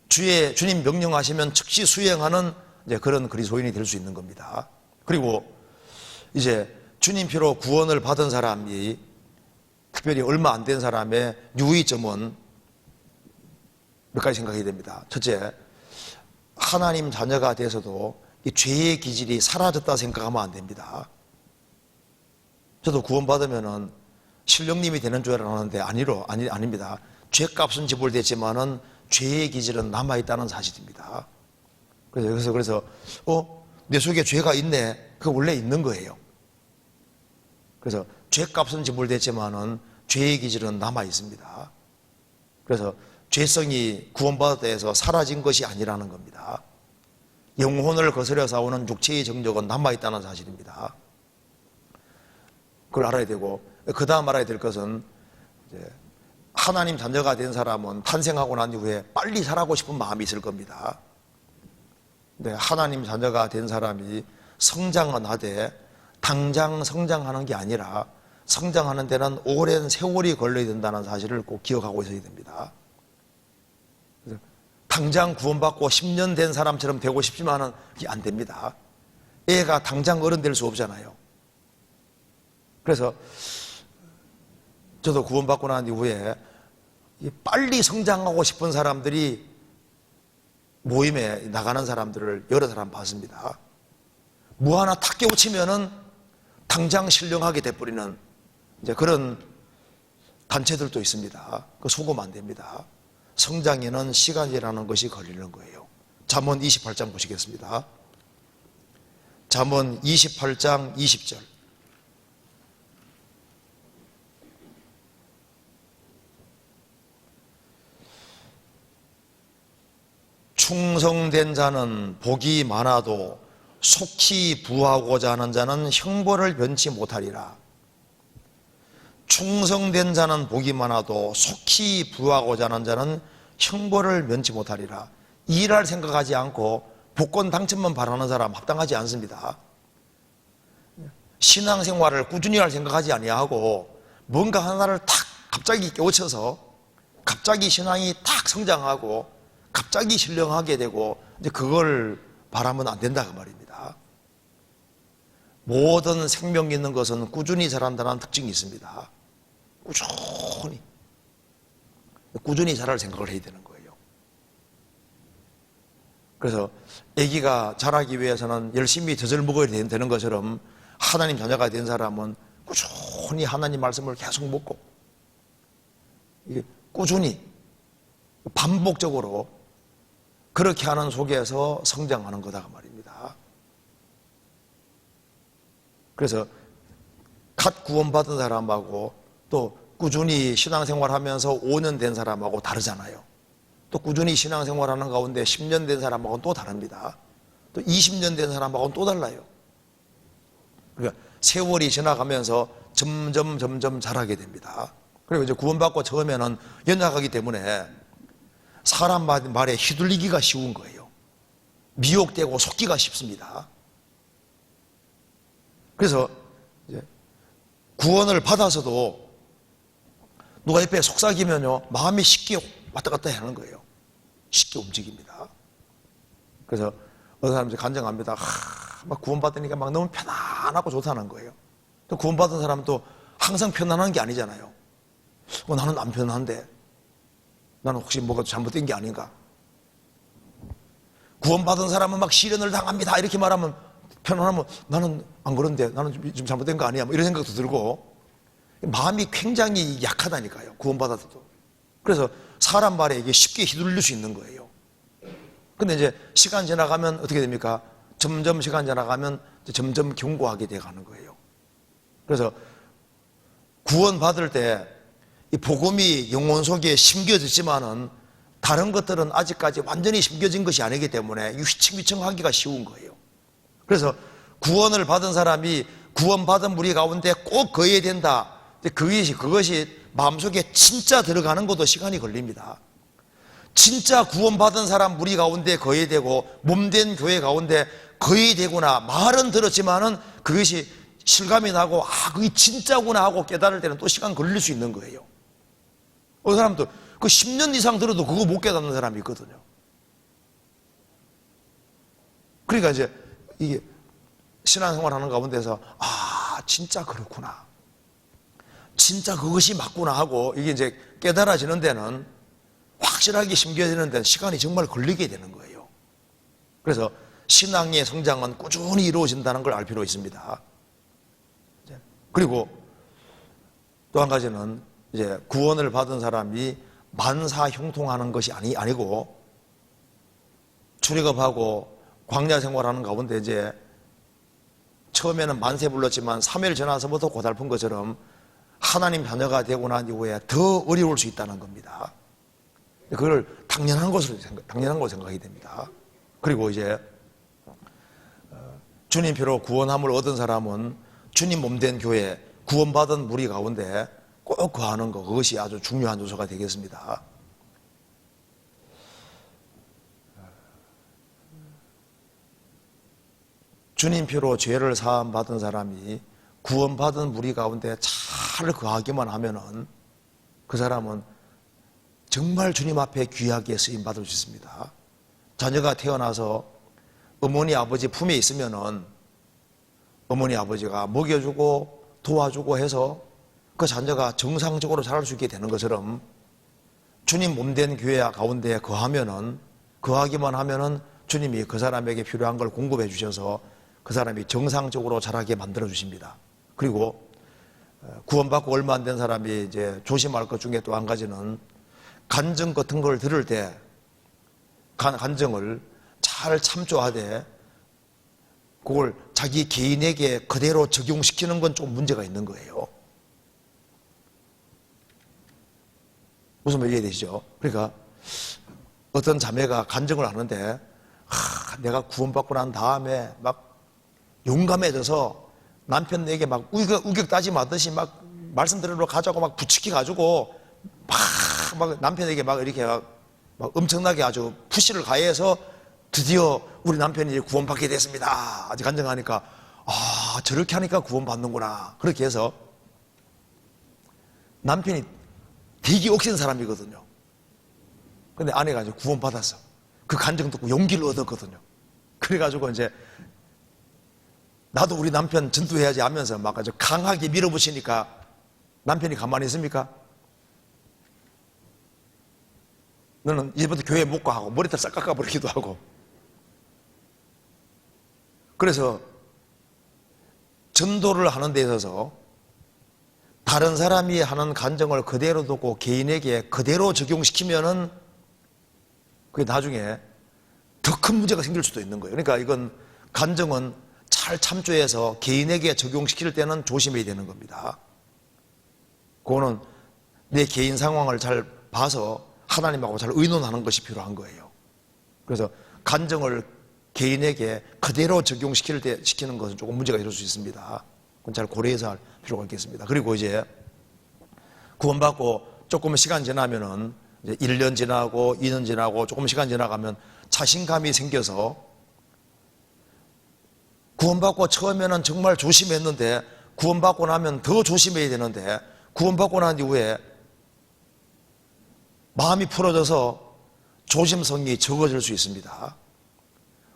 주님 명령하시면 즉시 수행하는 이제 그런 그리스도인이 될 수 있는 겁니다. 그리고 이제 주님 피로 구원을 받은 사람이 특별히 얼마 안 된 사람의 유의점은 몇 가지 생각해야 됩니다. 첫째, 하나님 자녀가 돼서도 이 죄의 기질이 사라졌다 생각하면 안 됩니다. 저도 구원받으면은 신령님이 되는 줄 알았는데 아닙니다. 죄값은 지불됐지만은 죄의 기질은 남아있다는 사실입니다. 그래서 내 속에 죄가 있네. 그거 원래 있는 거예요. 그래서 죄값은 지불됐지만은 죄의 기질은 남아 있습니다. 그래서 죄성이 구원받았다 해서 사라진 것이 아니라는 겁니다. 영혼을 거스려 싸우는 육체의 정욕은 남아 있다는 사실입니다. 그걸 알아야 되고, 그 다음 알아야 될 것은 이제 하나님 자녀가 된 사람은 탄생하고 난 이후에 빨리 살아가고 싶은 마음이 있을 겁니다. 근데 하나님 자녀가 된 사람이 성장은 하되 당장 성장하는 게 아니라 성장하는 데는 오랜 세월이 걸려야 된다는 사실을 꼭 기억하고 있어야 됩니다. 당장 구원받고 10년 된 사람처럼 되고 싶지만은 그게 안 됩니다. 애가 당장 어른 될 수 없잖아요. 그래서 저도 구원받고 난 이후에 빨리 성장하고 싶은 사람들이 모임에 나가는 사람들을 여러 사람 봤습니다. 뭐 하나 탁 깨우치면은 당장 신령하게 돼버리는 이제 그런 단체들도 있습니다. 그 속으면 안 됩니다. 성장에는 시간이라는 것이 걸리는 거예요. 잠언 28장 보시겠습니다. 잠언 28장 20절. 충성된 자는 복이 많아도 속히 부하고자 하는 자는 형벌을 면치 못하리라. 충성된 자는 복이 많아도 속히 부하고자 하는 자는 형벌을 면치 못하리라. 일할 생각하지 않고 복권 당첨만 바라는 사람 합당하지 않습니다. 신앙생활을 꾸준히 할 생각하지 아니하고 뭔가 하나를 탁 갑자기 깨우쳐서 갑자기 신앙이 탁 성장하고 갑자기 신령하게 되고 이제 그걸 바라면 안 된다 그 말입니다. 모든 생명 있는 것은 꾸준히 자란다는 특징이 꾸준히 자랄 생각을 해야 되는 거예요. 그래서 아기가 자라기 위해서는 열심히 젖을 먹어야 되는 것처럼 하나님 자녀가 된 사람은 꾸준히 하나님 말씀을 계속 먹고 꾸준히 반복적으로 그렇게 하는 속에서 성장하는 거다 그 말입니다. 그래서 갓 구원받은 사람하고 또 꾸준히 신앙생활하면서 5년 된 사람하고 다르잖아요. 또 꾸준히 신앙생활하는 가운데 10년 된 사람하고는 또 다릅니다. 또 20년 된 사람하고는 또 달라요. 그러니까 세월이 지나가면서 점점 자라게 됩니다. 그리고 이제 구원받고 처음에는 연약하기 때문에 사람 말에 휘둘리기가 쉬운 거예요. 미혹되고 속기가 쉽습니다. 그래서 이제 구원을 받아서도 누가 옆에 속삭이면요 마음이 쉽게 왔다 갔다 하는 거예요. 쉽게 움직입니다. 그래서 어떤 사람들이 간증합니다. 막 구원받으니까 막 너무 편안하고 좋다는 거예요. 또 구원받은 사람은 또 항상 편안한 게 아니잖아요. 나는 안 편한데 나는 혹시 뭐가 잘못된 게 아닌가. 구원받은 사람은 막 시련을 당합니다 이렇게 말하면 편안하면 나는 안 그런데 나는 좀 잘못된 거 아니야 뭐 이런 생각도 들고 마음이 굉장히 약하다니까요. 구원받아도. 그래서 사람 말에 이게 쉽게 휘둘릴 수 있는 거예요. 근데 이제 시간 지나가면 어떻게 됩니까? 점점 시간 지나가면 점점 견고하게 돼 가는 거예요. 그래서 구원받을 때 이 복음이 영혼 속에 심겨졌지만은 다른 것들은 아직까지 완전히 심겨진 것이 아니기 때문에 휘청휘청하기가 쉬운 거예요. 그래서 구원을 받은 사람이 구원받은 무리 가운데 꼭 거해야 된다. 그것이 마음속에 진짜 들어가는 것도 시간이 걸립니다. 진짜 구원받은 사람 무리 가운데 거해야 되고 몸된 교회 가운데 거해야 되구나 말은 들었지만은 그것이 실감이 나고 그게 진짜구나 하고 깨달을 때는 또 시간 걸릴 수 있는 거예요. 어떤 사람도 그 10년 이상 들어도 그거 못 깨닫는 사람이 있거든요. 그러니까 이제 이게 신앙생활 하는 가운데서 진짜 그렇구나. 진짜 그것이 맞구나 하고 이게 이제 깨달아지는 데는 확실하게 심겨지는 데는 시간이 정말 걸리게 되는 거예요. 그래서 신앙의 성장은 꾸준히 이루어진다는 걸 알 필요 있습니다. 그리고 또 한 가지는 이제 구원을 받은 사람이 만사형통하는 것이 아니고 출애굽하고 광야 생활하는 가운데 이제 처음에는 만세 불렀지만 3일 지나서부터 고달픈 것처럼 하나님 자녀가 되고 난 이후에 더 어려울 수 있다는 겁니다. 그걸 당연한 것으로 생각이 됩니다. 그리고 이제 주님 피로 구원함을 얻은 사람은 주님 몸된 교회 구원받은 무리 가운데 꼭 거하는 것, 그것이 아주 중요한 요소가 되겠습니다. 주님 피로 죄를 사함 받은 사람이 구원받은 무리 가운데 잘 거하기만 하면은 그 사람은 정말 주님 앞에 귀하게 쓰임 받을 수 있습니다. 자녀가 태어나서 어머니 아버지 품에 있으면은 어머니 아버지가 먹여주고 도와주고 해서 그 자녀가 정상적으로 자랄 수 있게 되는 것처럼 주님 몸된 교회 가운데 거하기만 하면은 주님이 그 사람에게 필요한 걸 공급해 주셔서 그 사람이 정상적으로 자라게 만들어 주십니다. 그리고 구원받고 얼마 안 된 사람이 이제 조심할 것 중에 또 한 가지는 간증 같은 걸 들을 때 간증을 잘 참조하되 그걸 자기 개인에게 그대로 적용시키는 건 좀 문제가 있는 거예요. 무슨 말 이해되시죠? 그러니까 어떤 자매가 간증을 하는데 내가 구원받고 난 다음에 막 용감해져서 남편에게 막 우격 다짐하듯이 막 말씀드리러 가자고 막 부추기 가지고 막 남편에게 막 이렇게 막 엄청나게 아주 푸시를 가해서 드디어 우리 남편이 구원받게 됐습니다. 아직 간증하니까 저렇게 하니까 구원받는구나. 그렇게 해서 남편이 되게 억센 사람이거든요. 근데 아내가 이제 구원받았어. 그 간증 듣고 용기를 얻었거든요. 그래가지고 이제 나도 우리 남편 전도해야지 하면서 막 아주 강하게 밀어붙이니까 남편이 가만히 있습니까? 너는 이제부터 교회 못 가 하고 머리털 싹 깎아버리기도 하고 그래서 전도를 하는 데 있어서 다른 사람이 하는 간증을 그대로 두고 개인에게 그대로 적용시키면은 그게 나중에 더 큰 문제가 생길 수도 있는 거예요. 그러니까 이건 간증은 잘 참조해서 개인에게 적용시킬 때는 조심해야 되는 겁니다. 그거는 내 개인 상황을 잘 봐서 하나님하고 잘 의논하는 것이 필요한 거예요. 그래서 간증을 개인에게 그대로 시키는 것은 조금 문제가 있을 수 있습니다. 그건 잘 고려해서 할 필요가 있겠습니다. 그리고 이제 구원받고 조금 시간 지나면은 이제 1년 지나고 2년 지나고 조금 시간 지나가면 자신감이 생겨서 구원받고 처음에는 정말 조심했는데 구원받고 나면 더 조심해야 되는데 구원받고 난 이후에 마음이 풀어져서 조심성이 적어질 수 있습니다.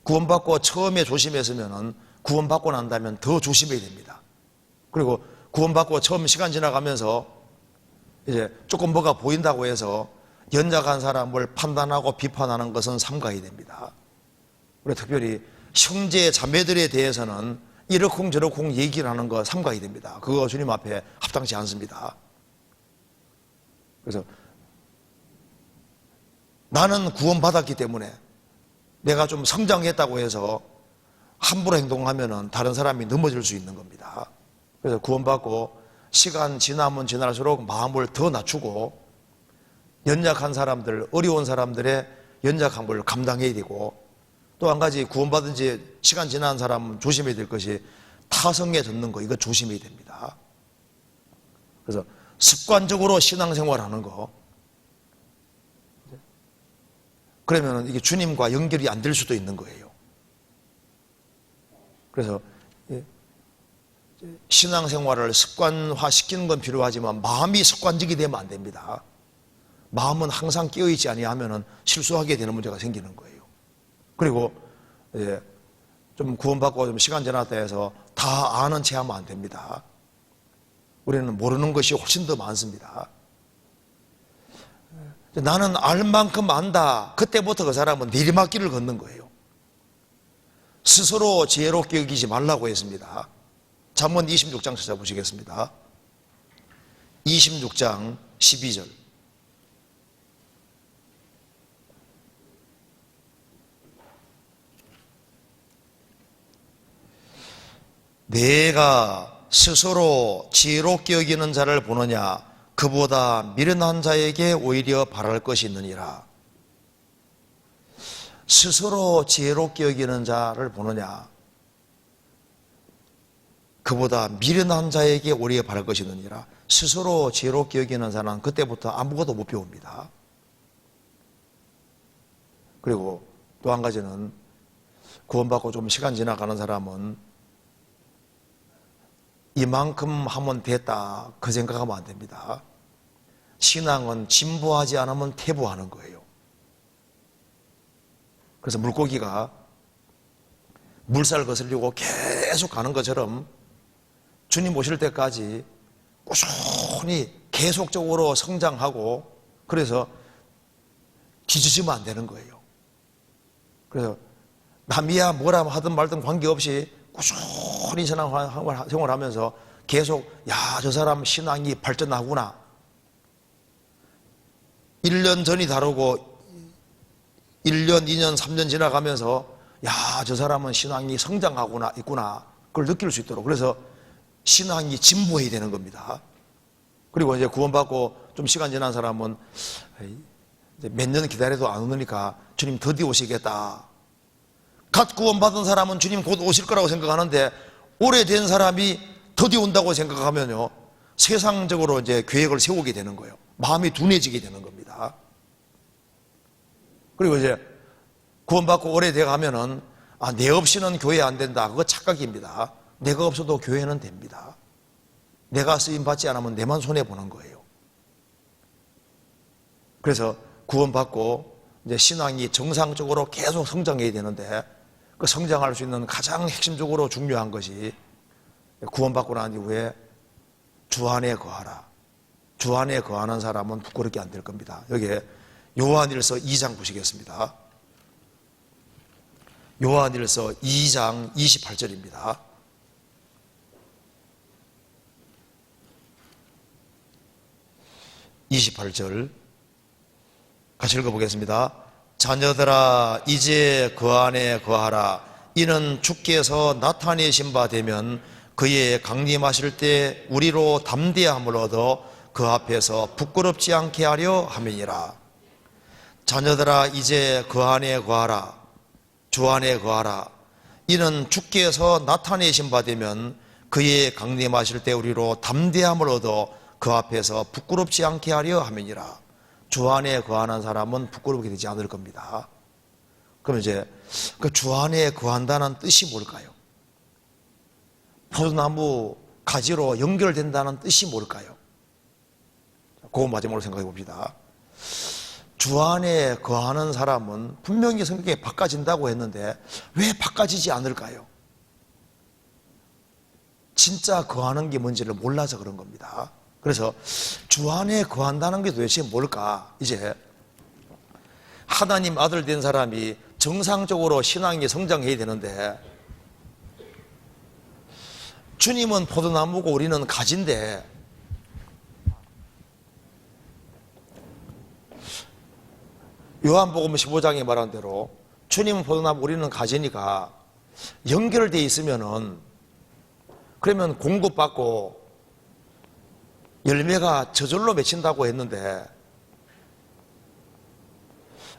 구원받고 처음에 조심했으면 구원받고 난다면 더 조심해야 됩니다. 그리고 구원받고 처음 시간 지나가면서 이제 조금 뭐가 보인다고 해서 연약한 사람을 판단하고 비판하는 것은 삼가야 됩니다. 그리고 특별히 형제 자매들에 대해서는 이러쿵저러쿵 얘기를 하는 거 삼가야 됩니다. 그거 주님 앞에 합당치 않습니다. 그래서 나는 구원받았기 때문에 내가 좀 성장했다고 해서 함부로 행동하면 다른 사람이 넘어질 수 있는 겁니다. 그래서 구원받고 시간 지나면 지날수록 마음을 더 낮추고 연약한 사람들, 어려운 사람들의 연약함을 감당해야 되고 또 한 가지 구원받은 지 시간 지난 사람은 조심해야 될 것이 타성에 젖는 거, 이거 조심해야 됩니다. 그래서 습관적으로 신앙생활하는 거, 그러면 이게 주님과 연결이 안 될 수도 있는 거예요. 그래서 신앙생활을 습관화시키는 건 필요하지만 마음이 습관적이 되면 안 됩니다. 마음은 항상 깨어있지 아니하면 실수하게 되는 문제가 생기는 거예요. 그리고 좀 구원받고 좀 시간 지났다 해서 다 아는 체 하면 안 됩니다. 우리는 모르는 것이 훨씬 더 많습니다. 나는 알 만큼 안다. 그때부터 그 사람은 내리막길을 걷는 거예요. 스스로 지혜롭게 여기지 말라고 했습니다. 잠언 26장 찾아보시겠습니다. 26장 12절. 내가 스스로 지혜롭게 여기는 자를 보느냐, 그보다 미련한 자에게 오히려 바랄 것이 있느니라. 스스로 지혜롭게 여기는 자를 보느냐, 그보다 미련한 자에게 오히려 바랄 것이 있느니라. 스스로 지혜롭게 여기는 자는 그때부터 아무것도 못 배웁니다. 그리고 또 한 가지는 구원받고 좀 시간 지나가는 사람은 이만큼 하면 됐다, 그 생각하면 안 됩니다. 신앙은 진보하지 않으면 퇴보하는 거예요. 그래서 물고기가 물살 거슬리고 계속 가는 것처럼 주님 오실 때까지 꾸준히 계속적으로 성장하고, 그래서 뒤지지면 안 되는 거예요. 그래서 남이야 뭐라 하든 말든 관계없이 꾸준히 생활하면서 계속 저 사람 신앙이 발전하구나, 1년 전이 다르고 1년, 2년, 3년 지나가면서 저 사람은 신앙이 성장하구나, 있구나, 그걸 느낄 수 있도록, 그래서 신앙이 진보해야 되는 겁니다. 그리고 이제 구원받고 좀 시간 지난 사람은 몇 년 기다려도 안 오니까 주님 드디어 오시겠다. 갓 구원받은 사람은 주님 곧 오실 거라고 생각하는데 오래된 사람이 드디어 온다고 생각하면요, 세상적으로 이제 계획을 세우게 되는 거예요. 마음이 둔해지게 되는 겁니다. 그리고 이제 구원받고 오래돼 가면은 내 없이는 교회 안 된다, 그거 착각입니다. 내가 없어도 교회는 됩니다. 내가 쓰임 받지 않으면 내만 손해보는 거예요. 그래서 구원받고 이제 신앙이 정상적으로 계속 성장해야 되는데, 그 성장할 수 있는 가장 핵심적으로 중요한 것이 구원받고 난 이후에 주 안에 거하라. 주 안에 거하는 사람은 부끄럽게 안 될 겁니다. 여기에 요한일서 2장 보시겠습니다. 요한일서 2장 28절입니다. 같이 읽어보겠습니다. 자녀들아 이제 그 안에 거하라. 이는 주께서 나타내신 바 되면 그의 강림하실 때 우리로 담대함을 얻어 그 앞에서 부끄럽지 않게 하려 함이니라. 자녀들아 이제 그 안에 거하라. 주 안에 거하라. 이는 주께서 나타내신 바 되면 그의 강림하실 때 우리로 담대함을 얻어 그 앞에서 부끄럽지 않게 하려 함이니라. 주 안에 거하는 사람은 부끄럽게 되지 않을 겁니다. 그럼 이제 그 주 안에 거한다는 뜻이 뭘까요? 포도나무 가지로 연결된다는 뜻이 뭘까요? 그거 마지막으로 생각해 봅시다. 주 안에 거하는 사람은 분명히 성경에 바꿔진다고 했는데 왜 바꿔지지 않을까요? 진짜 거하는 게 뭔지를 몰라서 그런 겁니다. 그래서 주 안에 거한다는 게 도대체 뭘까? 이제 하나님 아들 된 사람이 정상적으로 신앙이 성장해야 되는데, 주님은 포도나무고 우리는 가지인데 요한복음 15장에 말한 대로 주님은 포도나무 우리는 가지니까 연결되어 있으면은, 그러면 공급받고 열매가 저절로 맺힌다고 했는데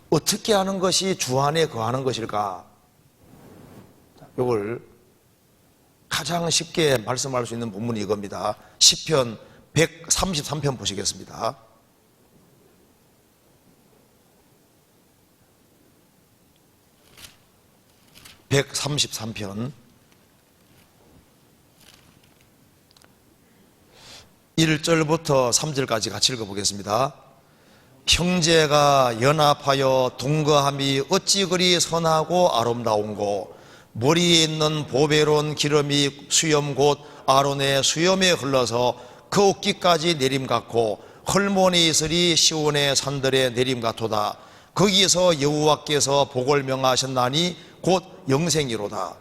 어떻게 하는 것이 주 안에 거하는 것일까? 이걸 가장 쉽게 말씀할 수 있는 본문이 이겁니다. 시편 133편 보시겠습니다. (133편) 1절부터 3절까지 같이 읽어보겠습니다. 형제가 연합하여 동거함이 어찌 그리 선하고 아름다운고, 머리에 있는 보배로운 기름이 수염 곧 아론의 수염에 흘러서 그 옷깃까지 내림 같고, 헐몬의 이슬이 시온의 산들에 내림 같도다. 거기서 여호와께서 복을 명하셨나니 곧 영생이로다.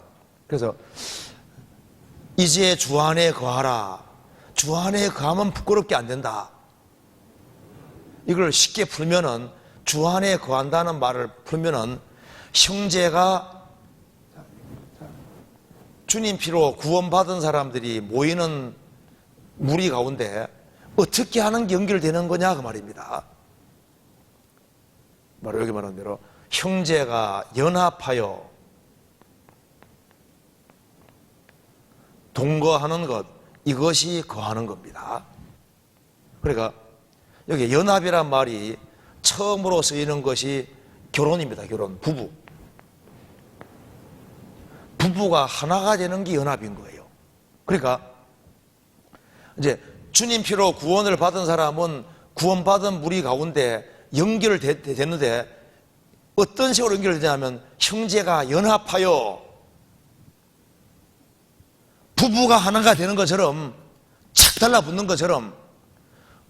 그래서 이제 주 안에 거하라. 주 안에 거하면 부끄럽게 안 된다. 이걸 쉽게 풀면은, 주 안에 거한다는 말을 풀면은, 형제가 주님 피로 구원받은 사람들이 모이는 무리 가운데 어떻게 하는 게 연결되는 거냐 그 말입니다. 바로 여기 말한 대로 형제가 연합하여 동거하는 것, 이것이 거하는 겁니다. 그러니까 여기 연합이란 말이 처음으로 쓰이는 것이 결혼입니다. 결혼, 부부가 하나가 되는 게 연합인 거예요. 그러니까 이제 주님 피로 구원을 받은 사람은 구원받은 무리 가운데 연결되는데, 어떤 식으로 연결되냐면 형제가 연합하여 부부가 하나가 되는 것처럼, 착 달라붙는 것처럼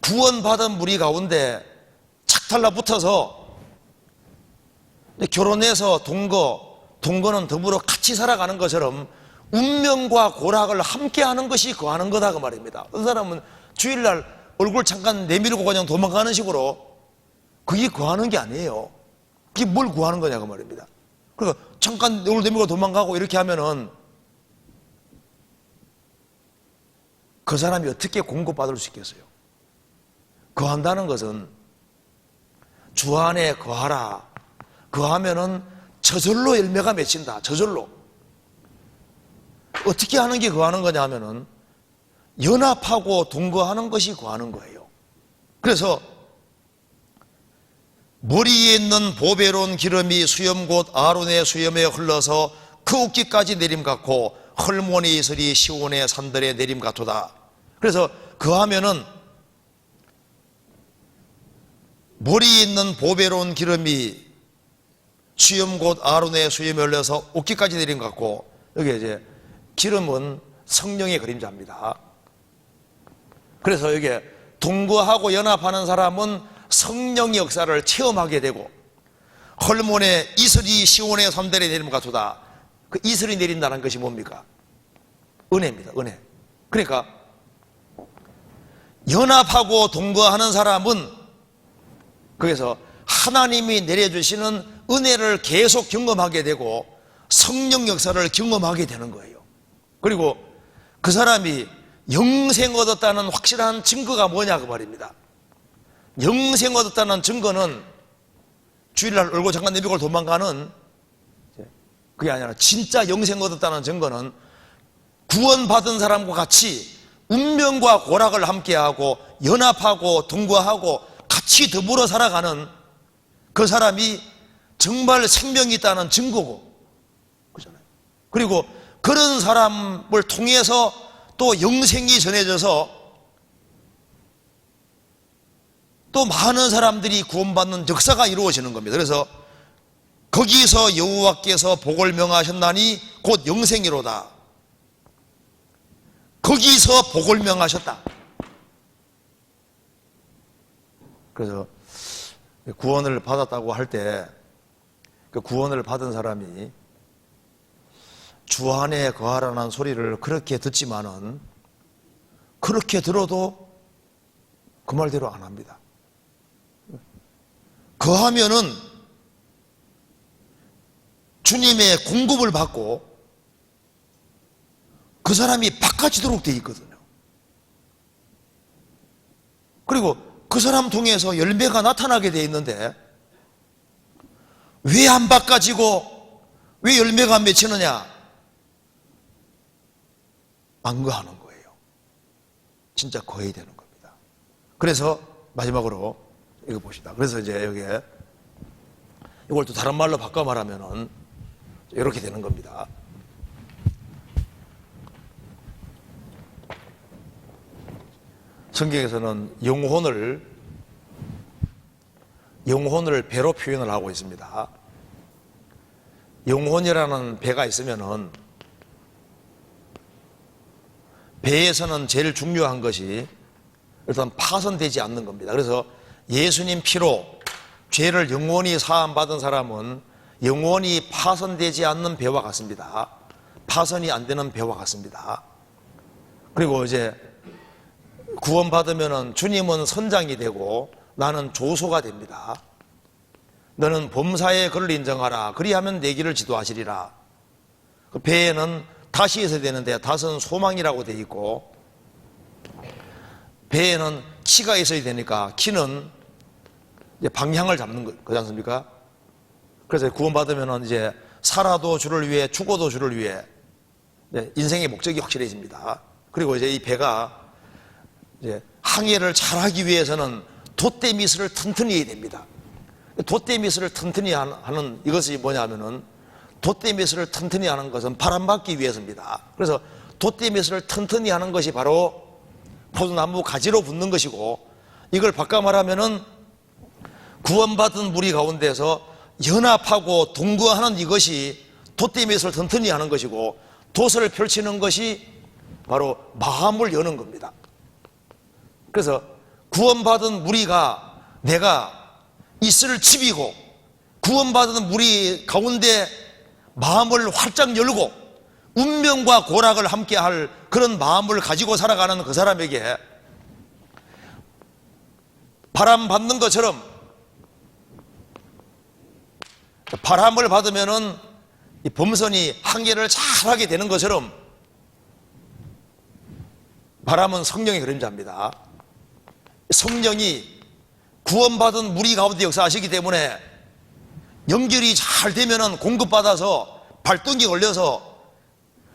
구원받은 무리 가운데 착 달라붙어서 결혼해서 동거는 더불어 같이 살아가는 것처럼 운명과 고락을 함께하는 것이 거하는 거다 그 말입니다. 어떤 사람은 주일날 얼굴 잠깐 내밀고 그냥 도망가는 식으로, 그게 거하는 게 아니에요. 그게 뭘 구하는 거냐 그 말입니다. 그러니까 잠깐 얼굴 내밀고 도망가고 이렇게 하면은 그 사람이 어떻게 공급받을 수 있겠어요? 거한다는 것은 주 안에 거하라. 거하면은 저절로 열매가 맺힌다. 저절로. 어떻게 하는 게 거하는 거냐 하면은 연합하고 동거하는 것이 거하는 거예요. 그래서 머리에 있는 보배로운 기름이 수염 곧 아론의 수염에 흘러서 그 옷깃까지 내림 같고, 헐몬의 이슬이 시온의 산들에 내림 같도다. 그래서 거하면은 머리에 있는 보배로운 기름이 수염 곧 아론의 수염에 흘러서 옷깃까지 내림 같고, 여기 이제 기름은 성령의 그림자입니다. 그래서 여기 동거하고 연합하는 사람은 성령의 역사를 체험하게 되고, 헐몬에 이슬이 시온의 삼달에 내리면 같도다. 그 이슬이 내린다는 것이 뭡니까? 은혜입니다. 은혜. 그러니까 연합하고 동거하는 사람은 거기서 하나님이 내려주시는 은혜를 계속 경험하게 되고 성령 역사를 경험하게 되는 거예요. 그리고 그 사람이 영생 얻었다는 확실한 증거가 뭐냐 그 말입니다. 영생 얻었다는 증거는 주일날 얼굴 잠깐 내비고 도망가는 그게 아니라 진짜 영생 얻었다는 증거는 구원받은 사람과 같이 운명과 고락을 함께하고 연합하고 동거하고 같이 더불어 살아가는 그 사람이 정말 생명이 있다는 증거고, 그렇잖아요. 그리고 그런 사람을 통해서 또 영생이 전해져서 또 많은 사람들이 구원받는 역사가 이루어지는 겁니다. 그래서 거기서 여호와께서 복을 명하셨나니 곧 영생이로다. 거기서 복을 명하셨다. 그래서 구원을 받았다고 할 때 그 구원을 받은 사람이 주 안에 거하라는 소리를 그렇게 듣지만은 그렇게 들어도 그 말대로 안 합니다. 거하면은 주님의 공급을 받고 그 사람이 바꿔지도록 되어 있거든요. 그리고 그 사람 통해서 열매가 나타나게 되어 있는데 왜 안 바꿔지고 왜 열매가 안 맺히느냐? 안 거하는 거예요. 진짜 거해야 되는 겁니다. 그래서 마지막으로 이거 봅시다. 그래서 이제 여기에 이걸 또 다른 말로 바꿔 말하면은 이렇게 되는 겁니다. 성경에서는 영혼을 배로 표현을 하고 있습니다. 영혼이라는 배가 있으면은 배에서는 제일 중요한 것이 일단 파손되지 않는 겁니다. 그래서 예수님 피로 죄를 영원히 사함받은 사람은 영원히 파손되지 않는 배와 같습니다. 파손이 안 되는 배와 같습니다. 그리고 이제 구원받으면 주님은 선장이 되고 나는 조소가 됩니다. 너는 범사의 글을 인정하라. 그리하면 내 길을 지도하시리라. 그 배에는 닷이 있어야 되는데 닷은 소망이라고 되어 있고 배에는 키가 있어야 되니까 키는 이제 방향을 잡는 거지 않습니까? 그래서 구원받으면 이제 살아도 주를 위해 죽어도 주를 위해 인생의 목적이 확실해집니다. 그리고 이제 이 배가 이제 항해를 잘하기 위해서는 돛대미스를 튼튼히 해야 됩니다. 돛대미스를 튼튼히 하는 이것이 뭐냐면은 돛대미스를 튼튼히 하는 것은 바람받기 위해서입니다. 그래서 돛대미스를 튼튼히 하는 것이 바로 포도나무 가지로 붙는 것이고 이걸 바꿔 말하면은 구원받은 무리 가운데서 연합하고 동거하는 이것이 돛대미스를 튼튼히 하는 것이고 돛을 펼치는 것이 바로 마음을 여는 겁니다. 그래서 구원받은 무리가 내가 있을 집이고 구원받은 무리 가운데 마음을 활짝 열고 운명과 고락을 함께할 그런 마음을 가지고 살아가는 그 사람에게 바람 받는 것처럼 바람을 받으면은 이 범선이 항해를 잘하게 되는 것처럼 바람은 성령의 그림자입니다. 성령이 구원받은 무리 가운데 역사하시기 때문에 연결이 잘 되면은 공급받아서 발동기 걸려서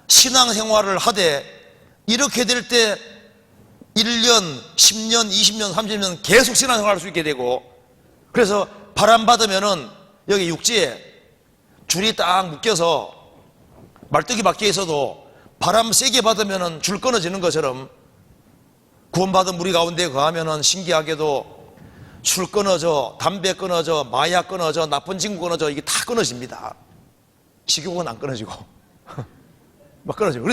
신앙생활을 하되 이렇게 될 때 1년, 10년, 20년, 30년 계속 신앙생활을 할 수 있게 되고 그래서 바람 받으면은 여기 육지에 줄이 딱 묶여서 말뚝이 박혀 있어도 바람 세게 받으면은 줄 끊어지는 것처럼 구원받은 무리 가운데 거하면은 신기하게도 술 끊어져, 담배 끊어져, 마약 끊어져, 나쁜 친구 끊어져 이게 다 끊어집니다. 식욕은 안 끊어지고 막 끊어지고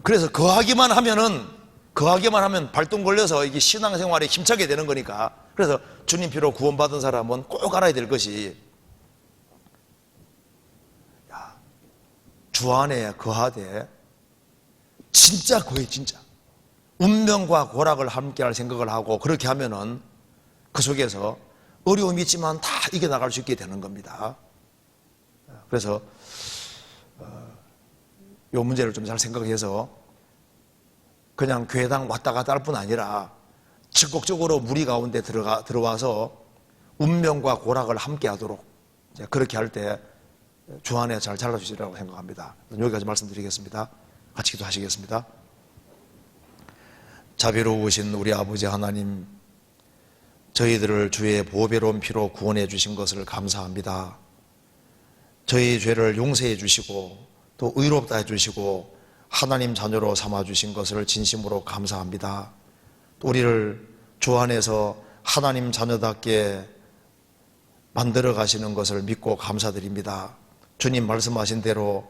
그래서 거하기만 하면 발동 걸려서 이게 신앙생활에 힘차게 되는 거니까 그래서 주님 피로 구원받은 사람은 꼭 알아야 될 것이, 주 안에 거하되 진짜 거의 진짜 운명과 고락을 함께할 생각을 하고, 그렇게 하면은 그 속에서 어려움이 있지만 다 이겨나갈 수 있게 되는 겁니다. 그래서 이 문제를 좀 잘 생각해서 그냥 교회당 왔다 갔다 할 뿐 아니라 적극적으로 무리 가운데 들어와서 운명과 고락을 함께 하도록, 그렇게 할 때 주 안에 잘 자라주시리라고 생각합니다. 여기까지 말씀드리겠습니다. 같이 기도하시겠습니다. 자비로우신 우리 아버지 하나님, 저희들을 주의 보배로운 피로 구원해 주신 것을 감사합니다. 저희 죄를 용서해 주시고 또 의롭다 해 주시고 하나님 자녀로 삼아 주신 것을 진심으로 감사합니다. 또 우리를 주 안에서 하나님 자녀답게 만들어 가시는 것을 믿고 감사드립니다. 주님 말씀하신 대로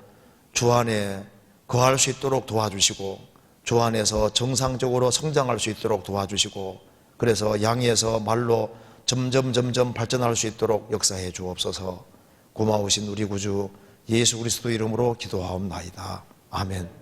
주 안에 거할 수 있도록 도와주시고, 주 안에서 정상적으로 성장할 수 있도록 도와주시고, 그래서 양에서 말로 점점 발전할 수 있도록 역사해 주옵소서. 고마우신 우리 구주 예수 그리스도 이름으로 기도하옵나이다. 아멘.